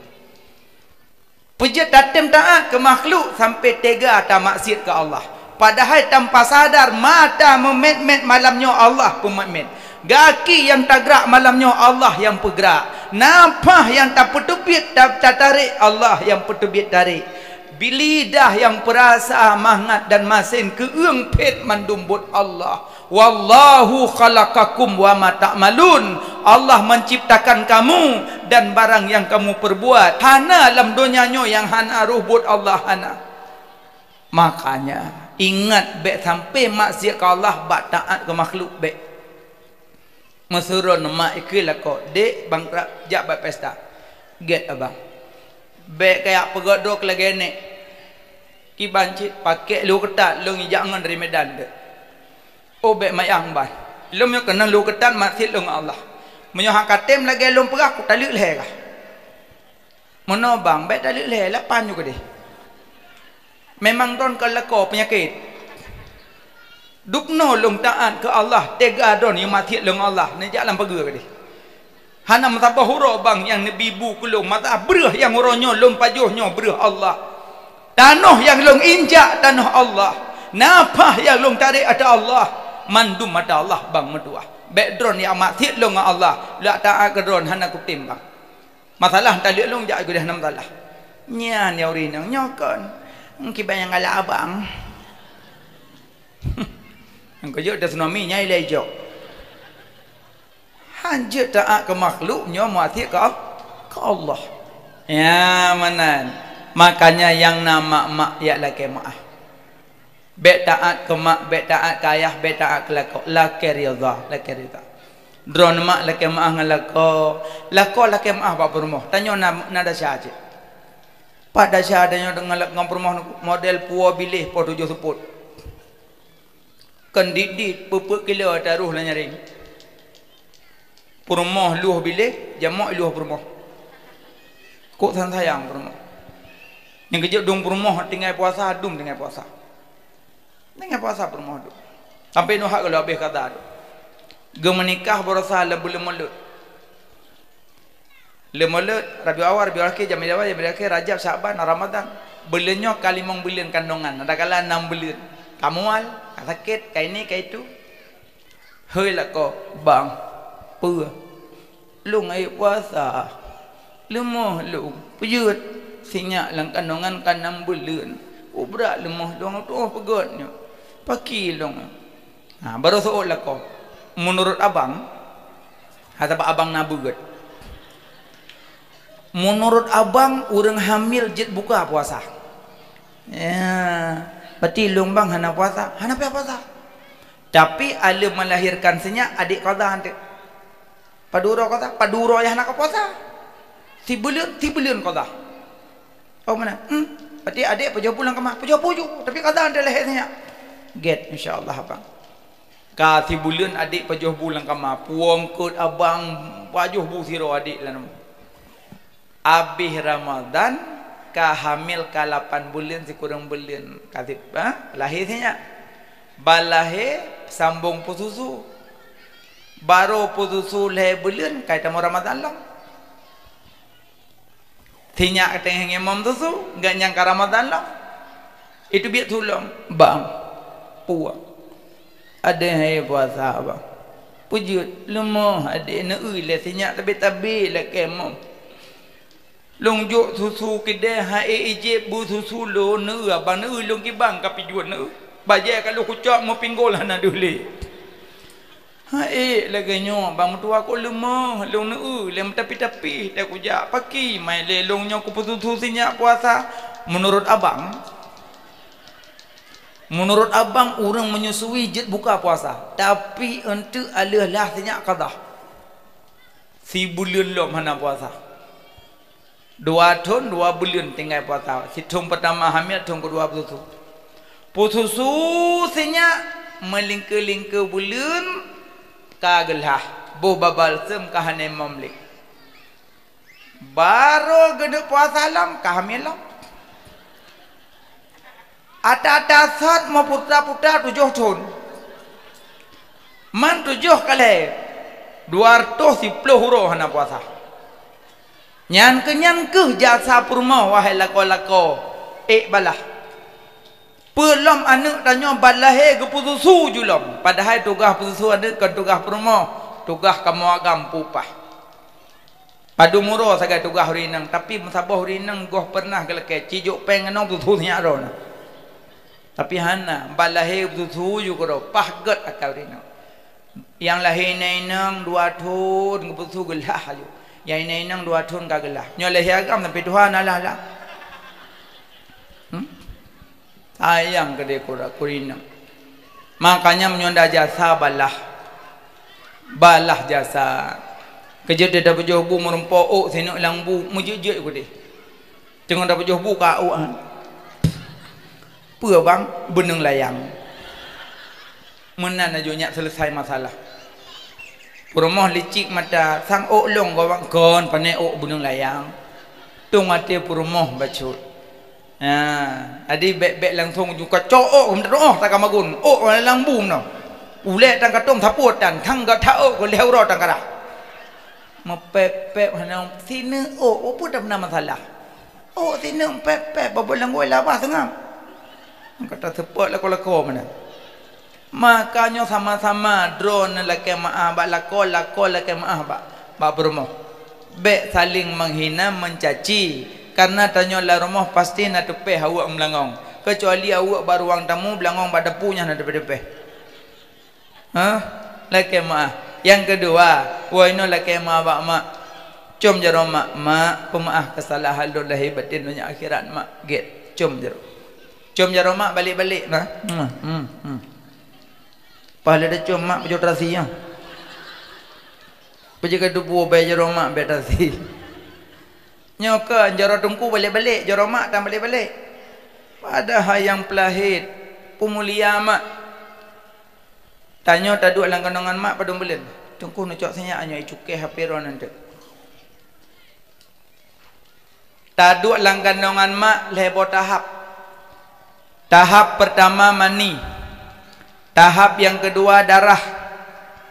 pejit tak tem taat ke makhluk sampai tega tak maksiat ke Allah padahal tanpa sadar mata memet-met malamnya Allah pemet-met gaki yang tak gerak malamnya Allah yang bergerak nafas yang tak petubit tak tarik Allah yang petubit tarik bilidah yang perasa mangat dan masin keung pet mandumbut Allah wallahu khalaqakum wa ma ta'malun Allah menciptakan kamu dan barang yang kamu perbuat hana alam dunianya yang hana ruhbut Allah hana makanya ingat baik sampai maksiat ke Allah bak taat ke makhluk baik mesurun mak ikil aku dek bangkrak jak buat pesta get abang baik kayak pegodok lagi ni ki bancit pakai lu ketat lu ngijangan dari medan dek oh baik mayang ban lu yang kena lu ketat maksiat lu Allah menyohak katem lagi lu perah aku taluk leher kah mana bang baik taluk leher lapan juga deh memang don keleko penyakit dukno lung taat ke Allah tega don yang mati lung Allah ni jalan pergi ke dia hana matabah huruf bang yang nabi bu kulung mata berah yang uronyo lung pajuhnya berah Allah tanah yang lung injak tanah Allah napah yang lung tarik ada Allah mandum ada Allah bang meduah background yang mati lung Allah la taat ke drone hana kutim bang masalah talik lung jak ke dia nam salah nyan ya urinang nyokon kibayang ala abang engkau jauh dah tsunami nyai lejok hanjut taat ke makhluknya muatik ke Allah ya manan makanya yang nama mak ya laki maaf bet taat ke mak bet taat ke ayah bet taat ke laki rida laki rida drone mak laki maaf ngelako laki maaf pak rumah tanya nada syahaja pada syahadanya dengan rumah model puah bilih po 7 seput kan didit pupuk kilo taruh lah nyaring rumah luah bilik jamak luah rumah kok sayang rumah yang kejap dong rumah tinggal puasa dum tinggal puasa rumah dum sampai nuhak kalau habis kata tu ge menikah berasa belum melut Rabi awal Rabi akhir Jamil awal Jamil akhir Rajab Syaban Ramadan belenyo kali mong belen kandungan ada kala 6 belen kamual sakit kayak ini kayak itu hơi là ko bang pưa lu ngai puasa lu moh lu puyut sinyak lang kandungan kan 6 bulan berat lu moh dong tu pegotnya paki long baru soal ko menurut abang kata abang nabuget menurut abang orang hamil jet buka puasa ya berarti long bang hana puasa hana puasa tapi ala melahirkan senya adik qada ante paduro qada paduro ya hana puasa si bulan qada oh mana berarti adik pujo pulang ke mah pujo tapi qada ante lahirnya get insyaallah abang ka si bulan adik pujo pulang ke mah puang kut abang pajuh bu siro adik lah abih Ramadan ka hamil ka 8 bulan si kurang bulan katip lahirnya balahe sambung pususu baru pususu le bulan kaitan Ramadan long tinya kateng imam susu enggak nyangka Ramadan long itu biar tulung bang puah ada hai puasa bang pujut lemah ada neui le tinya tabi le kemam long jo susu kide ha ejep bu susu lo ne abang ne long ki bang kapi jual ne baje kalau kucak mau pinggol hana dule Lagi nyo bang tua aku lemah long lem tapi dah kujak paki mai lelongnya aku putus sinya puasa. Menurut abang orang menyusui jet buka puasa tapi untuk alih-lah sinya qada si bulan lo mana puasa 2 tahun 2 bulan tinggal puasa si tahun pertama hamil tahun kedua putus sinya melingkar-lingkar bulan kagelah bo babal sem kahane mamlik baru gede puasa lam kahamilam atas mau putra-putra 7 tahun man 7 kali 210 huruf hana puasa nyan ke jasa purma wahai lako-lako balah belum anak tanya balahe ke pususu julom padahal tugas pususu ada ke tugas purma tugas kamu agam pupah padu muro sagai tugas hurinang tapi musabah hurinang goh pernah keleke cijuk pengenong pususunya arona tapi hana balahe pususu juga pahgat akal hurinang yang lahir nainang 2 tahun ke pususu gelah aja yang nainang 2 tahun kagelah nyoleh agam tapi Tuhan Allah sayang ke dia kurina makanya menyonda jasa balah jasa kerja dia dapat jauh bu merempok sinuk lang bu mujujud ke dia tengok dapat jauh bu kau apa bang beneng layang menan aja selesai masalah rumah licik mata sang long gawang kon panai beneng layang tung mati rumah bacut adi bek langsung juga cok doh tak kamagun lang bum no ule tang katong thaput dan thang ga thao ko lehro tang kara mepep hanang sine apa dah nama masalah sine pep babolang goi laba sengam kata sepot lako mana makanya sama-sama drone lake maah ba lako lake maah ba bermo bek saling menghina mencaci karena tanya lah rumah pasti nak tepeh awak melangong kecuali awak baru ruang tamu belangong pada punya nak tepeh laki maaf yang kedua waino laki maaf mak cum jero mak pemaaf kesalahan lo lahir batin dunia akhirat mak get cum jero mak balik-balik nah pahala dah cum mak pejot rasi yang pejaga tubuh bayar jero mak bayar rasi nyoka jaro tungku balik-balik jaro mak dan balik-balik padahal yang pelahit pemulia mak tanya tak duduk dalam kandungan mak pada bulan tungku nak cok senyap hanya cukai HP ron nanti tak duduk dalam kandungan mak lebo tahap pertama mani tahap yang kedua darah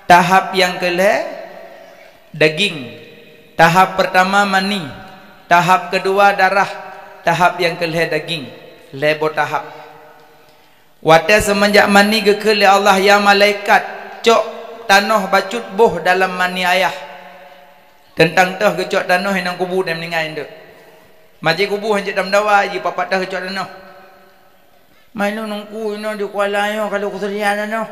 tahap yang kedua daging tahap pertama mani tahap kedua darah tahap yang kelih daging lebo tahap wate semenjak mani gekeli Allah ya malaikat cok tanah bacut boh dalam mani ayah tentang tah gecok tanah yang kubur dan meninggal itu maji kubur hanjit dalam dawa ji papat dah gecok tanah mainu nungku ino di kuala yo kalau kuserian no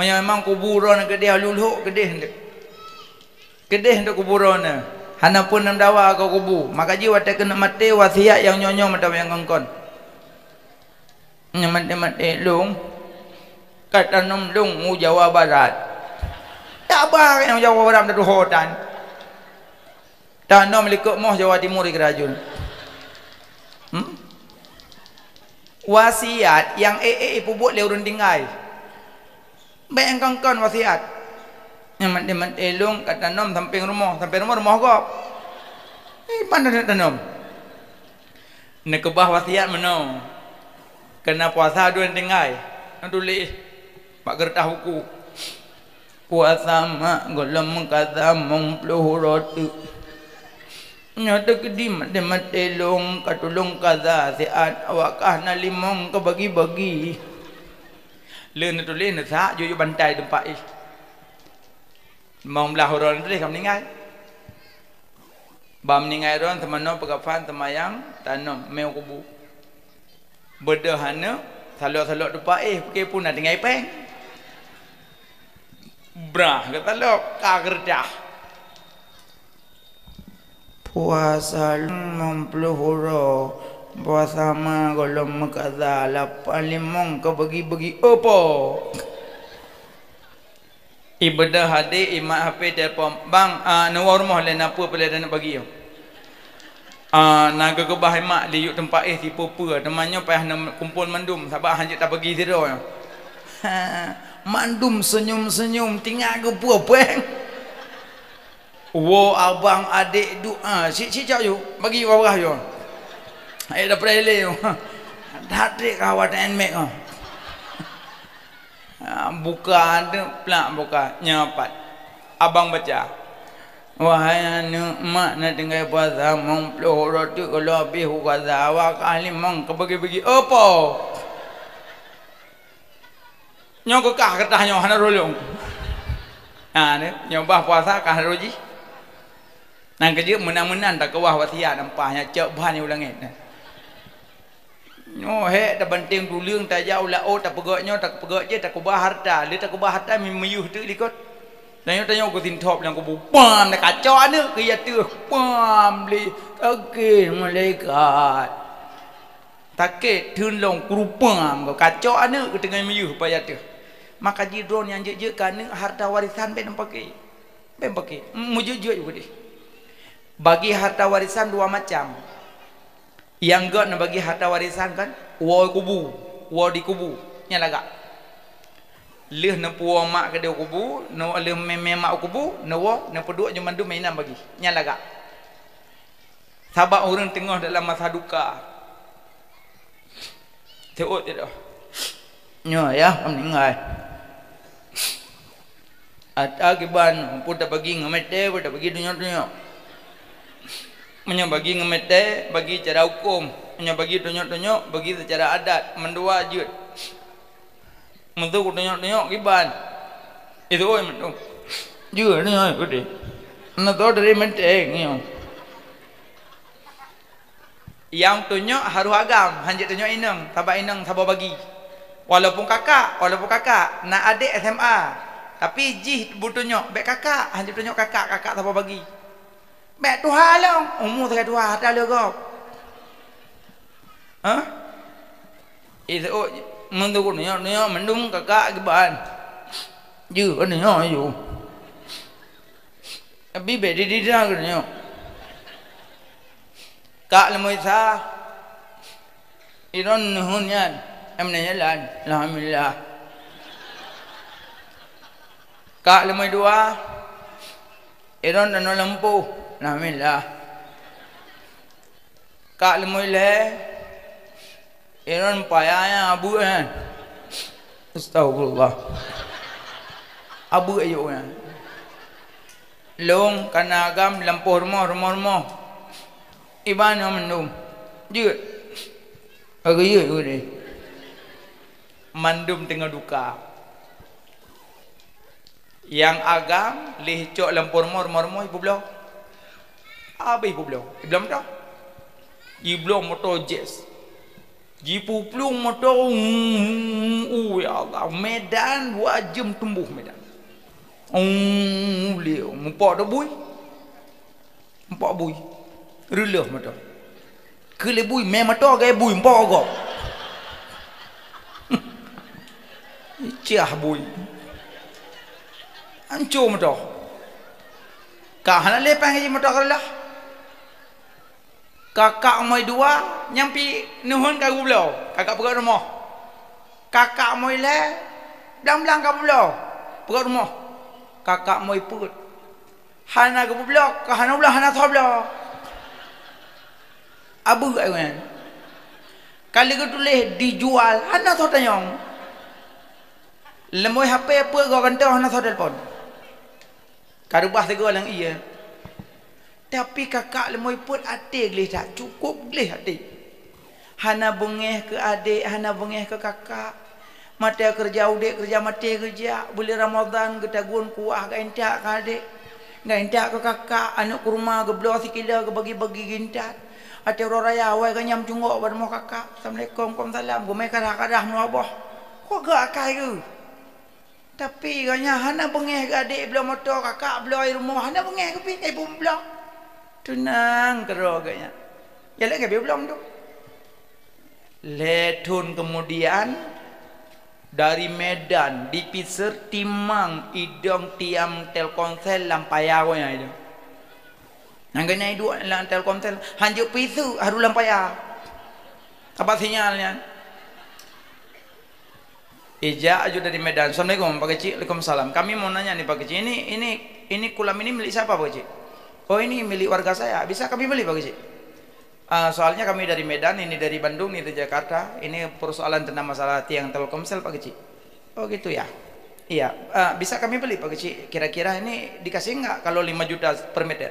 memang kuburan gede luluk gede untuk kuburan hana pun nam dawa kau kubu maka jiwa tak kena mati wasiat yang nyonyo mata yang ngongkon mati lung kata nom lung Jawa Barat tak bah yang Jawa Barat dah hutan tanam likuk moh Jawa Timur di kerajun wasiat yang ibu buat leu tinggal baik yang ngongkon wasiat yang mati lung kat tanam sampai rumah kau mana nak tanam nak kebah wasiat mana kena puasa dua tinggal nak tulis pak kertas buku puasa mak golem kata mengpuluh roti nyata kedim mati lung katulung kaza siat awakah na limong ke bagi-bagi leun tulis nak sak juju bantai tempat mau belah orang tu dia meninggal bam meninggal orang teman-teman pegafan temayang tanam meu kubu berdahana salok-salok depan pakai pun nak tinggal peng Brah kata lo kagerdah. Puasa 60 hura. Puasa mah kalau makaza 85 ke bagi-bagi apa? Ibadah hadir imak HP telefon. Bang, nawar rumah lain apa pada nak bagi yo. Naga kebah mak liuk tempat tipu apa temannya payah nak kumpul mandum sebab hanjit tak bagi tidur. Mandum senyum-senyum tinggal ke apa? Wo abang adik doa si cak yo bagi warah yo. Ai dah prele yo. Hadik kawat enmek oh. Buka ada pelak buka nyapat abang baca wahai anak mak nak tinggal puasa mong puluh roti kalau habis puasa awak kali mong kebagi-bagi apa nyok kekah ketah nyok hana rolong ni nyobah puasa kah roji nang kerja menang-menang tak kewah wasiat nampaknya cek bahan yang ulangit no he tak banting tuliung tak jauh lah tak pegaknya tak pegak je tak kubah harta dia tak kubah harta meyuh tu likot tanya aku tintop yang aku bupam nak kacau ada ke ya tu pam li okey malaikat takut tunlong kurupam kau kacau ada ke tengah meyuh payah tu maka jidron yang je kerana harta warisan ben pakai mujujud juga deh bagi harta warisan dua macam. Yang God nak bagi harta warisan kan wa kubu wa di kubu nya lagak leh na puo mak ke dia kubu no leh meme mak kubu no wa na peduk je mandu mainan bagi nya lagak sabab orang tengah dalam masa duka teot dia dah nya ya meninggal ada kiban pun tak bagi ngamete pun tak bagi dunia bagi ngemete bagi cara hukum bagi tunjuk-tunjuk bagi secara adat mendua jut mentu tunjuk-tunjuk kiban itu oi mentu jut ni oi gede na to dari menteng ni yang tunjuk haru agam hanjit tunjuk inang sabah bagi walaupun kakak nak adik SMA tapi jih butunjuk bek kakak hanjit tunjuk kakak sabah bagi mek Tuhan lah umur tak Tuhan tak ada kau itu mentu ni mendung kakak kiban je ni yo abi be di dah ni kak lemoi sa iron hunyan emne jalan alhamdulillah kak lemoi dua iron dan lampu alhamdulillah kak lemoi le iron payahnya abu kan astagfirullah abu ayo kan long kanagam lampu rumah iban yang mendum je agak ye ni mandum tengah duka yang agam leh cok lampu rumah ibu belah apa ibu belah dah ibu belah motor jazz jipu plung motor ya Allah medan 2 jam tumbuh medan liu mupok dah bui relah motor kele bui me motor gaya bui mpok kau ciah bui hancur motor kah nak lepang je motor kalah kakak moi dua nyampi nuhun kagu belau kakak pegat rumah kakak moi le belang-belang kagu belau pegat rumah kakak moi put hana kagu belau ka hana belau hana tho belau abu kan kali ke tulis dijual hana tho tanyong lemoi HP apa kau kantau hana tho telefon karubah tegol yang iya tapi kakak lemoi pun adik gelih tak cukup gelih adik hana bengeh ke adik hana bengeh ke kakak mata kerja udik kerja mati kerja boleh Ramadan ketagun kuah ke entak ke adik entak ke kakak anak ke rumah ke belah sikila ke bagi-bagi gintat ati orang raya awal ke nyam cungok pada mau kakak Assalamualaikum Waalaikumsalam gomai kadah-kadah menabah kok gak akai ke Tapi katanya hana bengeh ke adik belah motor, kakak belah air rumah, hana bengeh ke pi ibu belah. Tenang kero katanya. Ya lagi belum tu. Letun kemudian dari Medan dipisir timang idong tiam Telkomsel lampayawnya itu. Nangganya itu lang Telkomsel hanjuk pisu haru lampaya. Apa sinyalnya? Ija aju dari Medan. Assalamualaikum Pak Kecik. Waalaikumsalam. Kami mau nanya nih Pak Kecik. Ini kolam ini milik siapa Pak Kecik? Oh ini milik warga saya. Bisa kami beli Pak Kecik? Soalnya kami dari Medan, ini dari Bandung, ini dari Jakarta. Ini persoalan tentang masalah tiang Telkomsel Pak Kecik. Oh gitu ya. Iya. Bisa kami beli Pak Kecik. Kira-kira ini dikasih nggak kalau 5 juta per meter?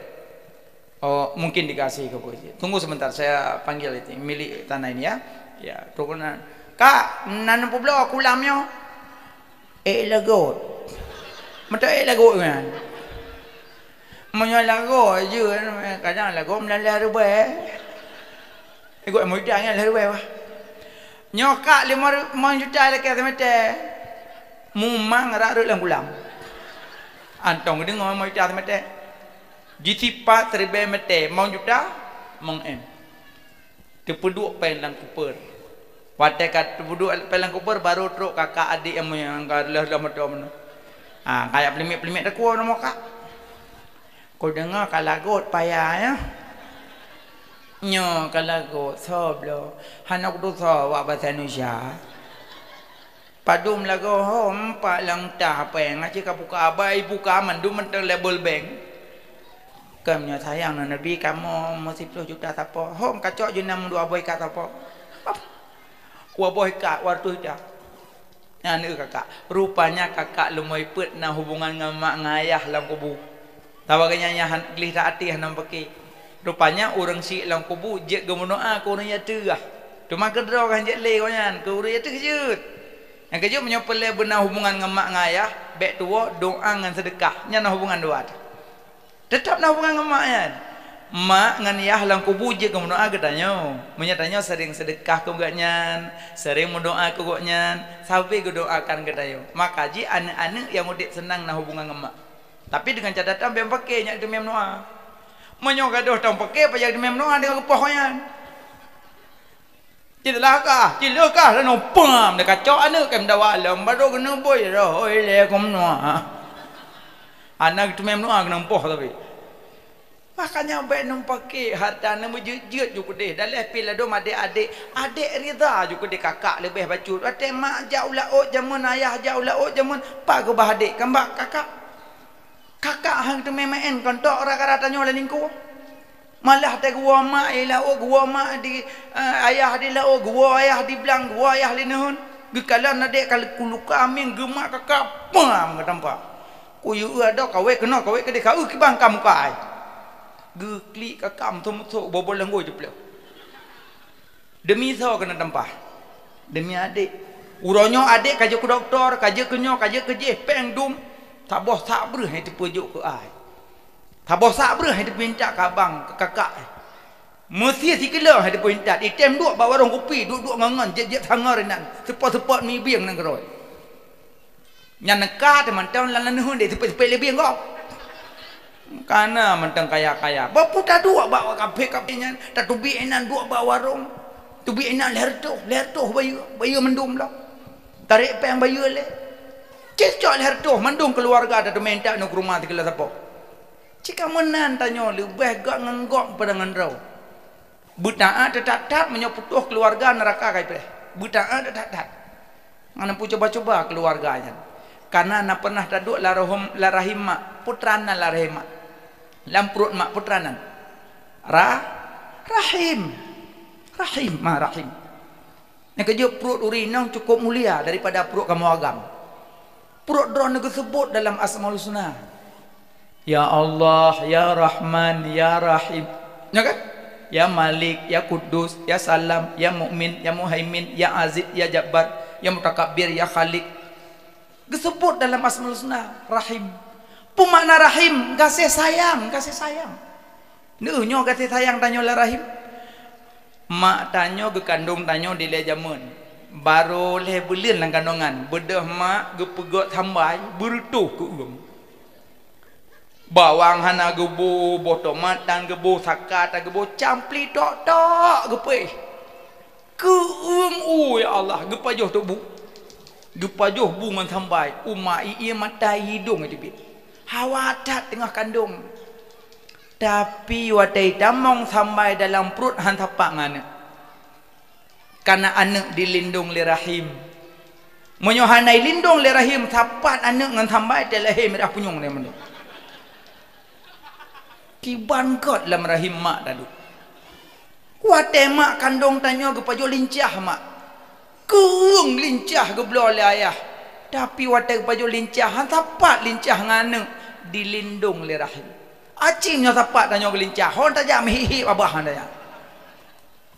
Oh mungkin dikasih ke Pak Kecik. Tunggu sebentar saya panggil itu milik tanah ini ya. Ya turunan. Kak, nanam pula kulamnya. Lagot. Macam lagot kan? Macam lagot je. Kadang lagot melalah rubai. Ikut mudah kan lah rubai wah. Nyokak 5 juta dekat semata. Mumang rak dalam kulam. Antong dengar 5 juta semata. Jitipat 1000 meter. 5 juta, meng-em. Terpeduk pelang kuper. Watai kat duduk pelang kuper baru teruk kakak adik yang dah macam mana. Kayak pelimit-pelimit aku nama kak. Kau dengar kalagot payah ya. Nyo kalagot soblo. Hanak tu so wak bahasa Indonesia. Padum lagu hom pak lang tah peng aci ka buka abai buka mandu mentang label bank. Kamnya sayang Nabi kamu mau 10 juta tapo. Hom kacok je 6 2 boy kat tapo. Waboy kak waktu dah. Anu kakak, rupanya kakak lumai put na hubungan dengan mak ngayah lam kubu. Tahu kayaknya gelih tak hati hanam pakai. Rupanya orang si lam kubu je gemunoa ko nya tegah. Cuma kedro kan je le konyan, ko ria teh kejut. Yang kejut menyopel benar hubungan dengan mak ngayah, bek tua doa dengan sedekah, nya na hubungan dua. Tetap na hubungan dengan maknya. Mak ngan yah lang kubu je gemunoa katanya. Menyatanya sering sedekah ko gatnya, sering mendoa ko gatnya, sampai ko doakan katanya. Maka ji anak-anak yang mudik senang na hubungan dengan mak. Tapi dengan catatan biar pakai nya itu mem doa. Menyo gadoh tang pakai payah mem doa dengan kepohoyan. Cilakah lah no pam dekat cok anak kem dawa alam baru kena boy dah. Oi le kom doa. Anak itu mem doa kena poh tapi. Makanya baik pakai harta nama jejut juga deh. Dalam pil ada adik-adik rida juga deh kakak lebih bacut. Ada mak jauh laut zaman ayah jauh laut zaman pak ke bah adik kambak kakak. Kakak hang tu main kontok rata-ratanya oleh lingku. Malah ada gua mak laut gua mak di ayah di laut gua ayah di belang gua ayah di nehun. Gekalan adik kalau kulu kami gemak kakak pam ke tempat. Kuyu ada kawe kena kawe ke dia kau ke bang kamu kai. Geklik kakam tu mutuk bobol langgo je pula. Demi so kena tempah. Demi adik. Uronyo adik kaje ke doktor, kaje kenyo, kaje kerja peng dum. Tak boh sabar hai terpujuk ke ai. Tak boh sabar hai terpinta ke abang, ke kakak. Mesti sikila hai terpinta. Item duk bawa warung kopi, duk ngangan jet-jet hangar nan. Sepot-sepot mi biang nang keroi. Nyan nekah teman tahun lan nuhun dia sepet-sepet lebih kau. Karena mentang kaya-kaya bapu tak dua bawa kafe-kafenya tak tubi enan dua bawa warung tubi enan lertoh bayu mendum lah tarik peng bayu le cecok lertoh mendum keluarga ada minta nak rumah tikala sapo jika menan tanya lebih gak ngenggok pada ngendrau buta tetap menyoputuh keluarga neraka kai pe buta tetap ngana pu coba-coba keluarganya karena nak pernah taduk larahim mak putrana larahim mak lam perut mak putranan rahim yang kerja perut urinang cukup mulia daripada perut kamu agam perut drone disebut dalam Asmaul Husna ya Allah ya Rahman ya Rahim ya kan ya Malik ya Kudus ya Salam ya Mukmin ya Muhaimin ya Aziz ya Jabbar ya Mutakabbir ya Khaliq disebut dalam Asmaul Husna Rahim. Pemakna rahim kasih sayang. Nyo kasih sayang tanyo lah rahim. Mak tanyo ke kandung tanyo di le jamun. baru leh bulan lang kandungan bedah mak gepegot hambai berutuh ke uang bawang hana gebu botomatan gebu sakat gebu campli tok tok gepe ke uang ya Allah gepajoh tu bu gepajoh bungan hambai umai ia mata hidung aja bi hawatat tengah kandung tapi watai damong sampai dalam perut hantapak ngana karena anak dilindung li rahim menyohanai lindung li rahim tapat anak ngan sampai telahim dah punyung ni mendung kiban kot dalam rahim mak dadu watai mak kandung tanya gepajo lincah mak keung lincah geblo li ayah tapi watai gepajo lincah hantapak lincah ngana dilindung li rahim acingnya tapak tanya gelincah hon tajam hihi abah anda ya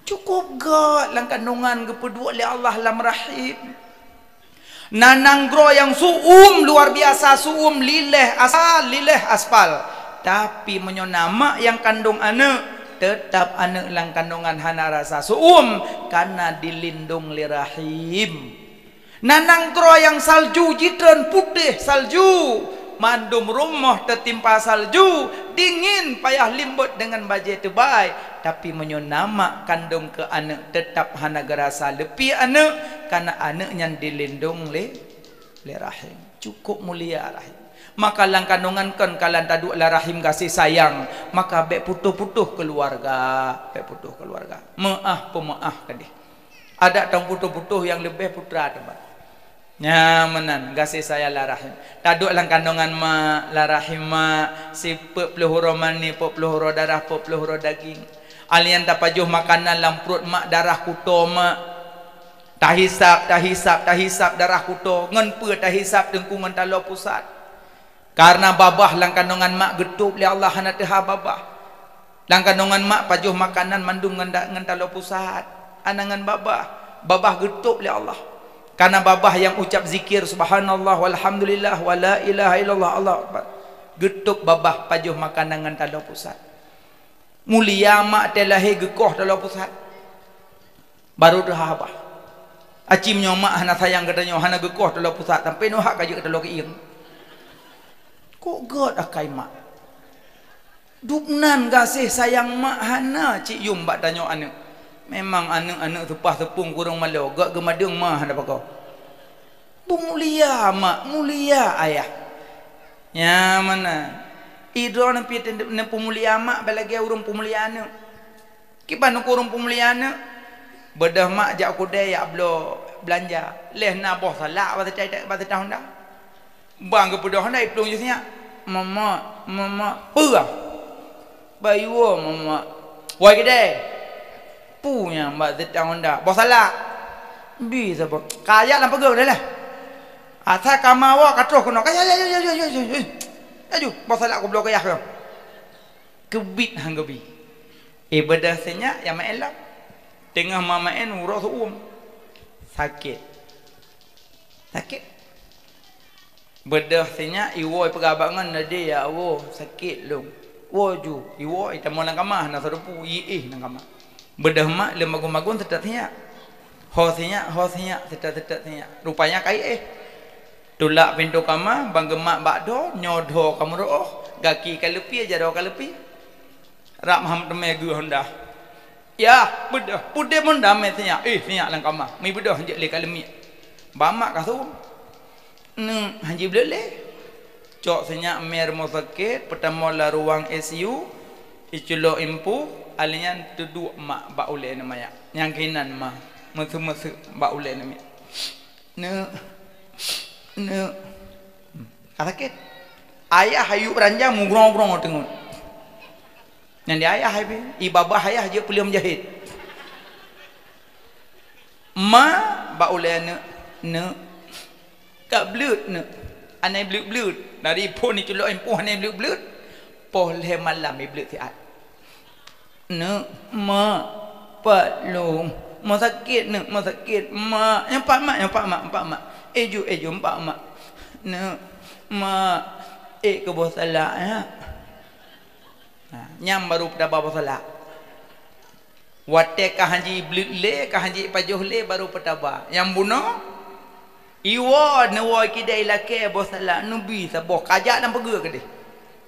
cukup gak lang kandungan kepedua oleh Allah lam rahim nanang gro yang luar biasa lileh asal lileh aspal tapi menyonama yang kandung anak tetap anak lang kandungan hana rasa karena dilindung li rahim nanang gro yang salju jitren putih salju mandum rumah tertimpa salju dingin payah limbut dengan baju terbaik tapi menyonama kandung ke anak tetap hana gerasa lebih anak karena anaknya dilindung le rahim cukup mulia rahim maka lang kandungan kan kalan tadu la rahim kasih sayang maka bek putuh-putuh keluarga maaf pemaaf kadih ada tang putuh-putuh yang lebih putra tempat nyamanan kasih saya la rahim taduk lang kandungan mak la rahim mak si peluhuro mani peluhuro darah peluhuro daging alian tapajuh makanan lam perut mak darah kuto mak tahisap darah kuto ngan pe tahisap dengkungan talo pusat karena babah lang kandungan mak getup li Allah hana teh babah lang kandungan mak pajuh makanan mandung ngan talo pusat anangan babah getup li Allah karena babah yang ucap zikir subhanallah walhamdulillah wala ilaha illallah Allah akbar getuk babah pajuh makanan ngan talo pusat mulia mak telahi gekoh talo pusat baru dah abah acimnya mak hana sayang katanya hana gekoh talo pusat sampai no hak kaje talo kiing kok god akai mak dupnan kasih sayang mak hana cik yum bak tanya anak memang anak-anak tepah tepung kurang malu gak gemadung mah ada apa kau mulia mak mulia ayah ya mana idro nampi ne pemulia mak balagi urung pemulia anak kiban urung pemulia anak bedah mak jak kudai ya blo belanja leh na boh salak bata tahun dah bang ke pedah ndai plung jusnya mama purah bayu mama wai kedai punya mbak tetang honda bos salah bisa bos kaya lah pegau dah lah asal kamawa katro kono kaya aju bos salah aku blok kaya kau kebit hang kebi ibadah senya yang maelah tengah mamaen urus sakit bedah senya iwoi pegabangan nade ya wo sakit long wo ju iwoi tamolang kamah na sarupu nang kamah bedah mak lemagung-magung tetapnya hosnya tetap-tetapnya rupanya kai tulak pintu kamar bang gemak bakdo nyodo kamu roh gaki kalepi aja do kalepi rak maham temegu honda ya bedah pude monda metnya nya lang kamar mi bedah je le kalemi bamak kasum hanji blele cok senya mer mo sakit pertama la ruang ICU iculo impu alian duduk mak bak ule namanya yang kinan mah mesu bak ule namanya ne sakit ayah hayu ranjang mugrong-grong tengok yang di ayah habi ibabah ayah je peliam jahit ma bak ule ne kak blut ne anai blut dari pun ni celok empuh anai blut poh le malam ni blut tiat ne ma palung ma sakit ne ma sakit ma yang pak mak eju empak mak ne ma ke bos salah ya nyam baru pada bapa salah Wate ka haji blile ka haji pajuh le baru petaba. Yang bunuh iwa nawa kidai lake bosala nubi sabo kajak dan pegel ke dia.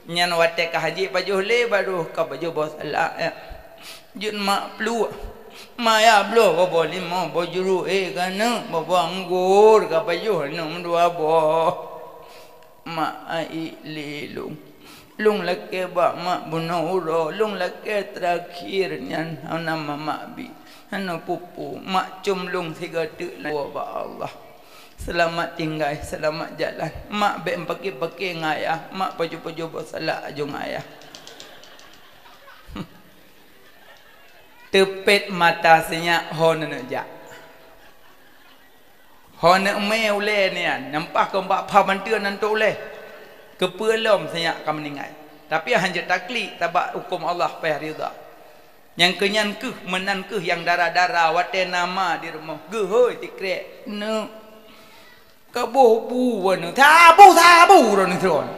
Nyan wate ka haji pajuh le baru ka baju bosala. Jun mak plu. Maya blo bobo lima bojuru kana bobo anggur ka pajuh num dua bo. Mak ai lelung. Lung lake ba mak bunuh lung lake terakhir nyan nama mak bi. Hana pupu mak cum lung tiga tu la ba Allah. Selamat tinggal, selamat jalan. Mak be pakai ngayah, mak paju-paju bersalah ajung ayah. Tepet mata senyak hon nak jak. Hon nak me ule ni an, nampak ke mbak pa bantu nan tu ule. Kepelom senyak kam meninggal. Tapi hanya taklik tabak hukum Allah payah rida. Yang kenyan ke menan ke yang darah-darah wate nama di rumah. Ge hoi tikrek. No. Kabuh bu wan. Tabu ron tuan.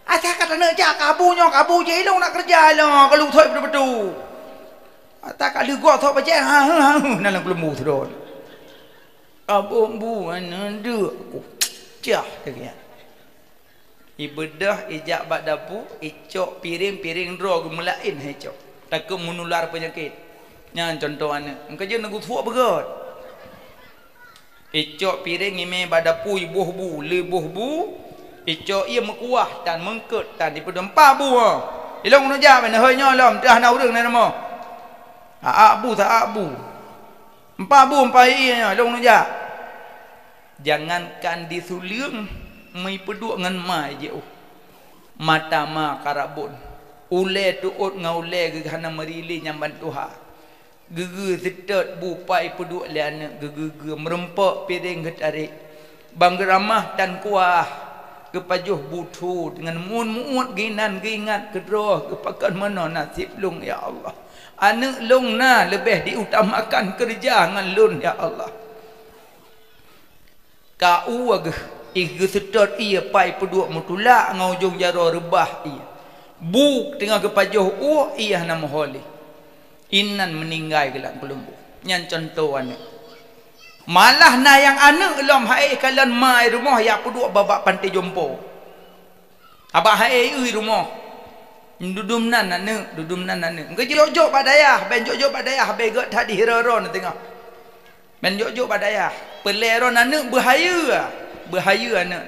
Asa kata nak jak kabunya kabu je long nak kerja lah kalau thoi betul-betul. Tak ada gua thok baca dalam kelembu tuan. Kabuh bu wan duk. Cah dia. Ibedah ijak bak dapu, icok piring draw gemelain icok. Takut menular penyakit. Yang contoh anak. Engkau je nak tuak begot. Icok piring ime bak dapu ibuh bu, lebuh bu. Icok ia mekuah dan mengket dan dipedempa bu. Ilong nu jap na hoi nyolom dah na urang na nama. Abu tak abu. Empa bu empa ia ilong nu jap. Jangankan disuliung mai peduk ngan mai je mata ma karabun ule tuut ngaule ge hana merili nyamban tuha gege setet bupai peduk liana gege merempak piring getarik banggeramah dan kuah kepajuh butu dengan muut ginan gingat kedroh kepakan mana nasib lung ya Allah anak lung na lebih diutamakan kerja ngan lun ya Allah kau agak igu sedot ia pai peduk mutulak ngaujung jaro rebah ia buk tengah kepajuh ia nama holi inan meninggal gelak kelembu nyan contoh anak malah na yang anak lom hai kalan mai rumah ya peduk babak pantai jompo abah hai rumah dudum nan anak engke jok badayah ben jok badayah begot tadi hero na tengah ben jok badayah peleron anak bahaya anak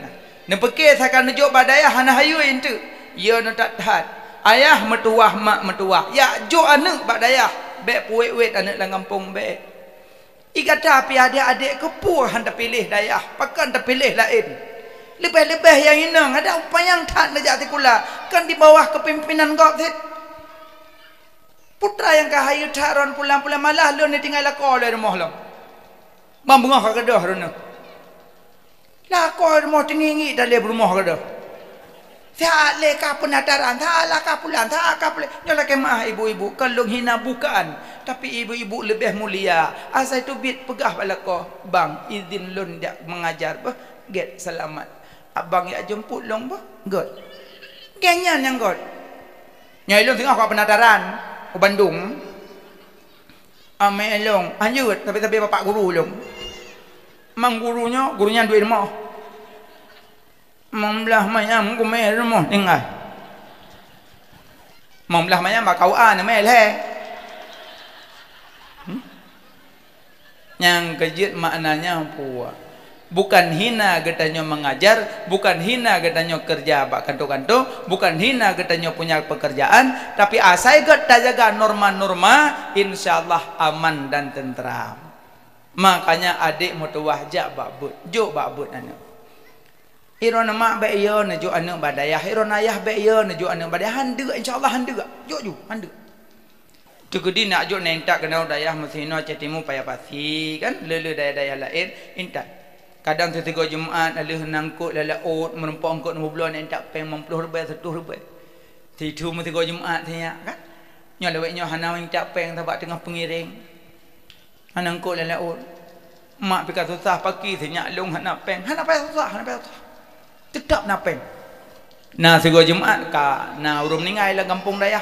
na pekeh sakan nejok badayah hana hayu ente ya na tak tahan ayah metuah mak metuah ya jok anak badayah be puet anak dalam kampung be ikata pi adik-adik kepuh handa pilih dayah pakan tak pilih lain lebih-lebih yang inang ada upaya yang tak najak tikula kan di bawah kepimpinan kau sit putra yang kahayu taron pulang-pulang malah lu ni tinggal lakor dari rumah lo mambungah ka kedah rona lah kau mau tinggi dalam rumah kada. Saya leka penataran, tak laka pulang, tak kaple. Nyolah kemah ibu-ibu, kalau hina bukan, tapi ibu-ibu lebih mulia. Asal itu bit pegah balako, bang izin lun dia mengajar bah, get selamat. Abang ya jemput long bah, god. Kenyan yang god. Nyai lun tengah kau penataran, ke Bandung. Ame long, anjut tapi bapak guru long. Mang gurunya duit rumah. Membelah mayam ku meh rumah tinggal. Membelah mayam bakau an meh le. Yang kejut maknanya puas. Bukan hina katanya mengajar, bukan hina katanya kerja bak kanto-kanto, bukan hina katanya punya pekerjaan, tapi asai kita jaga norma-norma, insyaallah aman dan tentram. Makanya adik mutuwah jak babut, juk babut anak. Iron mak be yo ne juk anak badayah, iron ayah be yo ne juk anak badayah hande insyaallah hande. Juk hande. Cukudi nak juk nentak kena dayah mesino cetimu payah pasi kan lele daya-daya lain intak. Kadang setiga Jumaat alih nangkut lalaut merempong kok 6 bulan entak peng 50 rupiah 100 rupiah. Tidu setiga Jumaat nya kan. Nya leweknya hana entak peng tabak tengah pengiring. Hanangkut lalaut. Mak pika susah pagi senyak long hana peng. Hana payah susah. Tetap na peng. Nah setiga Jumaat ka na urum ningai la kampung dayah.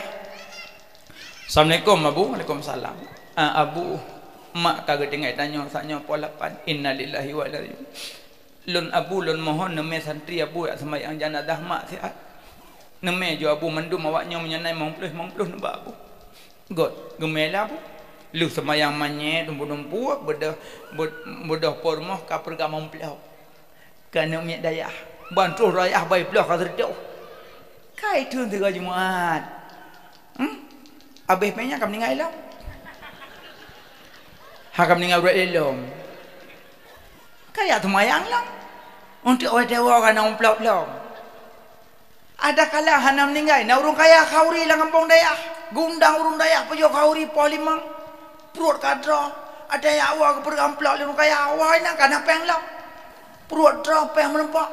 Assalamualaikum Abu. Waalaikumsalam. Abu, mak kagak dengar tanya saknya pola pan. Innalillahi wa inna ilaihi. Lun Abu lun mohon neme santri Abu yak sembahyang jenazah mak sihat. Neme jo Abu mendum awaknya menyenai mengpluh nembak Abu. God, gemela Abu. Lu sembahyang manye dumpu-dumpu bedah pormoh ka perga memplau. Kana mi dayah. Bantu rayah baik belah ka terjauh. Kai tu tiga Jumaat. Abih punya kam ningai lam. Hakam ningai berat elom. Kaya tu mayang lam. Untuk orang dewa kan orang pelau-pelau. Ada kala hanam ningai na urung kaya kauri lang kampung dayah. Gundang urung dayah pejo kauri polimang. Perut kadra. Ada yang awak ke pergam pelau urung kaya awak nak kana peng lam. Perut dra peng menempak.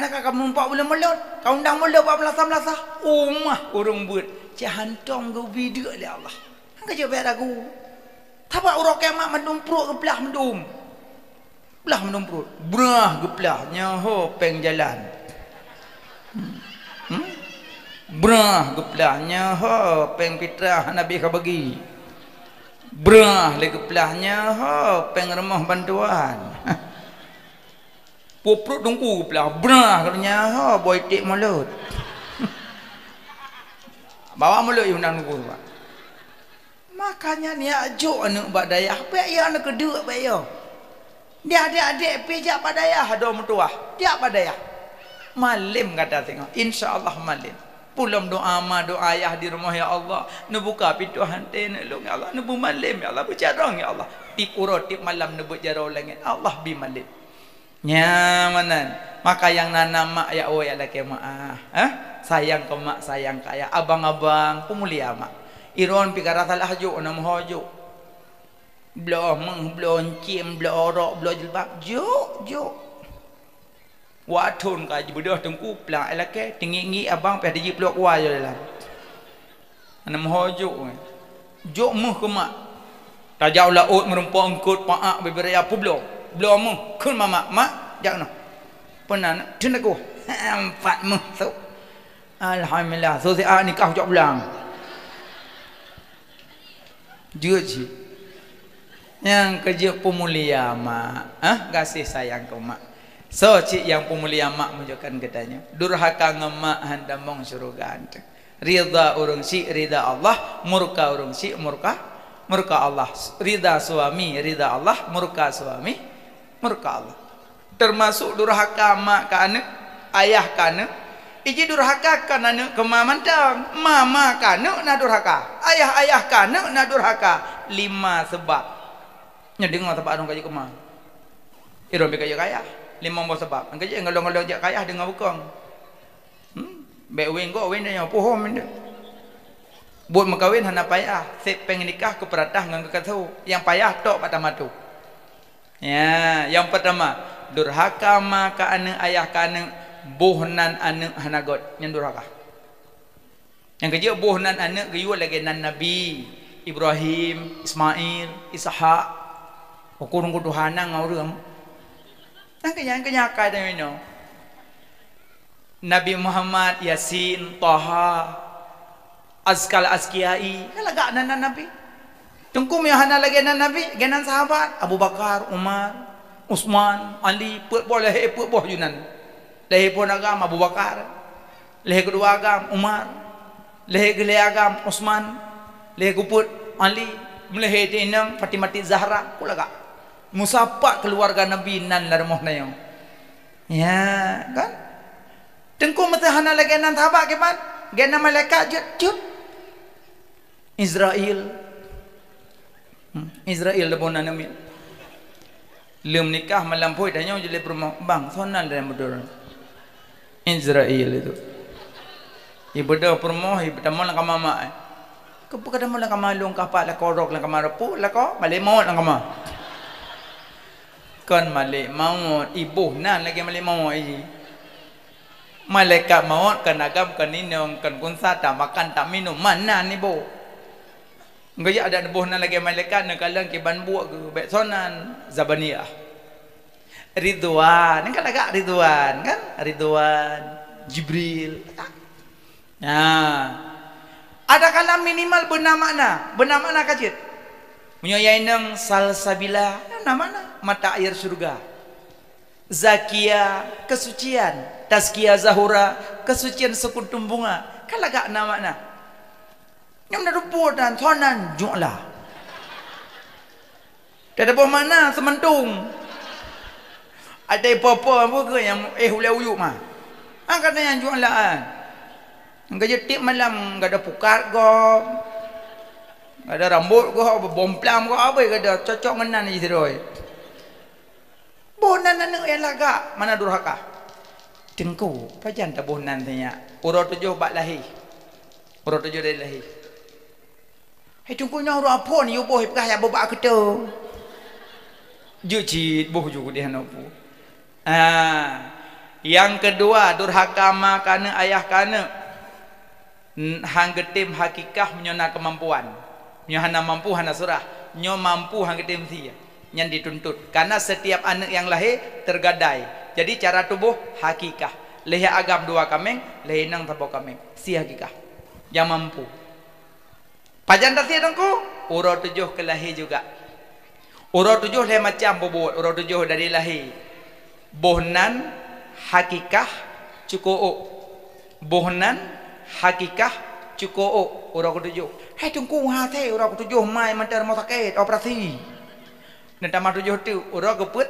Anak kakak mempak boleh melot. Kau undang melot 14-14. Umah urung buat. Cik hantong ke video oleh Allah. Hangga je bayar aku. Tapak urang kemak mendum perut ke belah mendum. Belah mendum perut. Brah ke belah. Nyaho peng jalan. Brah ke belah. Nyaho peng fitrah Nabi ka bagi. Brah lagi ke belah. Nyaho peng remah bantuan. Perut dongku belah. Brah katanya. Ha boy tik mulut. Bawa mulut yang undang dongku. Makanya ni ajuk anak bak dayah. Apa ya anak kedua apa ya? Dia adik-adik pijak pada dayah ada mertua. Dia pada dayah. Malim kata tengok. Insya-Allah malim. Pulang doa ma doa ayah di rumah ya Allah. Nu buka pintu hantai nak long ya Allah. Nu malim ya Allah. Berjarang ya Allah. Tip urut tip malam nu berjarang langit. Allah bi malim. Nyamanan. Maka yang nanam mak ya oh ya laki maaf. Sayang ke mak, sayang ke ayah. Abang-abang pemulia mak. Iron pikara salah hajuk nama hajuk. Belah meng, belah encim, belah orok, belah jilbab. Juk. Watun ka bedah tengku pelang laki tinggi abang pada ji peluk kuah je dalam. Nama hajuk. Juk muh ke mak. Tajau laut merempah engkut paak beberapa apa belum? Belum mu kun mama mak jangan pernah tunda ku empat masuk alhamdulillah so si nikah jok belang je yang kerja pemulia mak kasih sayang ke mak so cik yang pemulia mak menunjukkan katanya durhaka ngemak handamong syurga ante ridha urung si ridha Allah murka urung si murka Allah ridha suami ridha Allah murka suami murka Allah. Termasuk durhaka mak ke anak, ayah ke anak. Iji durhaka ke anak ke mamantang, mama ke anak na durhaka, ayah ke anak na durhaka. 5 sebab. Nya dengar sebab orang kaji kemah. Iron be kaya kaya. 5 sebab. Ang kaji ngalong-ngalong jak kaya dengar bukang. Be win go win nya pohon mende. Buat makawin hana payah, sep peng nikah ke peratah ngan ketau. Yang payah tok patah matu. Ya, yang pertama durhaka maka anak ayah kana bohnan anak hanagot yang durhaka. Yang kedua bohnan anak gayul lagi nan Nabi Ibrahim, Ismail, Ishak. Ukurung kuduhana ngaureum. Nang kanya kai tadi no. Nabi Muhammad, Yasin, Taha, Azkal Azkiyai, kalagak nan Nabi. Tengkum yang hana lagi nan Nabi, genan sahabat Abu Bakar, Umar, Utsman, Ali, boleh boh junan. Lehe pun agam Abu Bakar. Lehe kedua agam Umar. Lehe agam Utsman. Lehe kuput Ali, melehe tinang Fatimah Zahra, kulaga. Musapa keluarga Nabi nan larmoh nayo. Ya, kan? Tengkum mata hana lagi nan sahabat keman, genan malaikat jut. Israel dah bona nami. Lem nikah melampaui tanya jadi perempuan bang sonal dalam betul. Israel itu. Ibu dah perempuan ibu dah malah kamama. Kepu kada malah kamalung kapal lah korok lah kamarapu lah ko balik maut lah kamar. Kan balik maut ibu nan lagi balik maut ini. Malaikat maut kan agam kan inong kan kunsa tak makan tak minum mana ni bu. Gaya ada bohna lagi malaikat nak kalang ke ban buak ke baik sonan Zabaniyah. Ridwan, kan agak Ridwan kan? Ridwan, Jibril. Nah. Ada kalam minimal benar makna kajit. Menyoyainang salsabila, mana mata air surga. Zakia, kesucian. Tazkiyah Zahura, kesucian sekuntum bunga. Kalau gak makna. Yang dah rupa dan sonan ju'lah. Tak ada mana sementung. Ada apa-apa ke yang hulai uyuk mah. Kata yang ju'lah. Kerja tip malam gak ada pukat kau, gak ada rambut kau, bomplam kau apa gak ada cocok menan je teroi. Bonan anak yang lagak mana durhaka. Tengku, pajan tak bonan tanya. Urut 7 bak lahir. Urut 7 dari lahir. Hai tungkunya urut apa ni ubuh pekah ya babak kita. Jujit boh juga dia nak pu. Yang kedua durhaka ma kana ayah kana. Hang getim hakikah menyona kemampuan. Nyo hana mampu hana surah. Nyo mampu hang getim sia. Yang dituntut. Karena setiap anak yang lahir tergadai. Jadi cara tubuh hakikah. Leher agam 2 kameng, leher nang tabok kameng. Si hakikah. Yang mampu. Pajan tak sia dongku? Urut 7 ke lahir juga. Urut 7 leher macam bobot. Urut 7 dari lahir. Bohnan hakikah cukup. Bohnan hakikah cukup orang ketujuh. Hai tungku hati orang ketujuh mai mantar mau sakit operasi. Nanti mah tujuh tu orang keput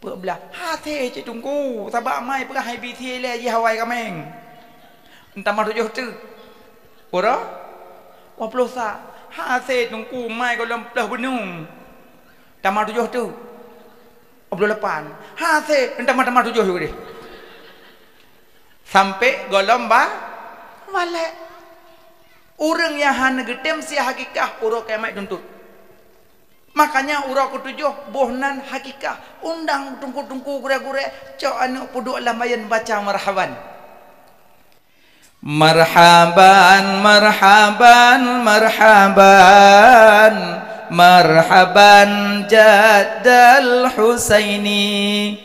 belah hati cik tungku sabak mai perah hai BT le je Hawaii kameng. Nanti mah tujuh tu orang waplosa hati tungku mai kalau belah benung. Tamah tujuh tu 28 hati nanti mah 7 juga deh. Sampai golong Walek orang yang hana getem si hakikah urang kiamat tuntut. Makanya urang ketujuh bohnan hakikah undang tungku-tungku gure-gure cok anu puduk lamayan baca marhaban. Marhaban marhaban marhaban marhaban jaddal Husaini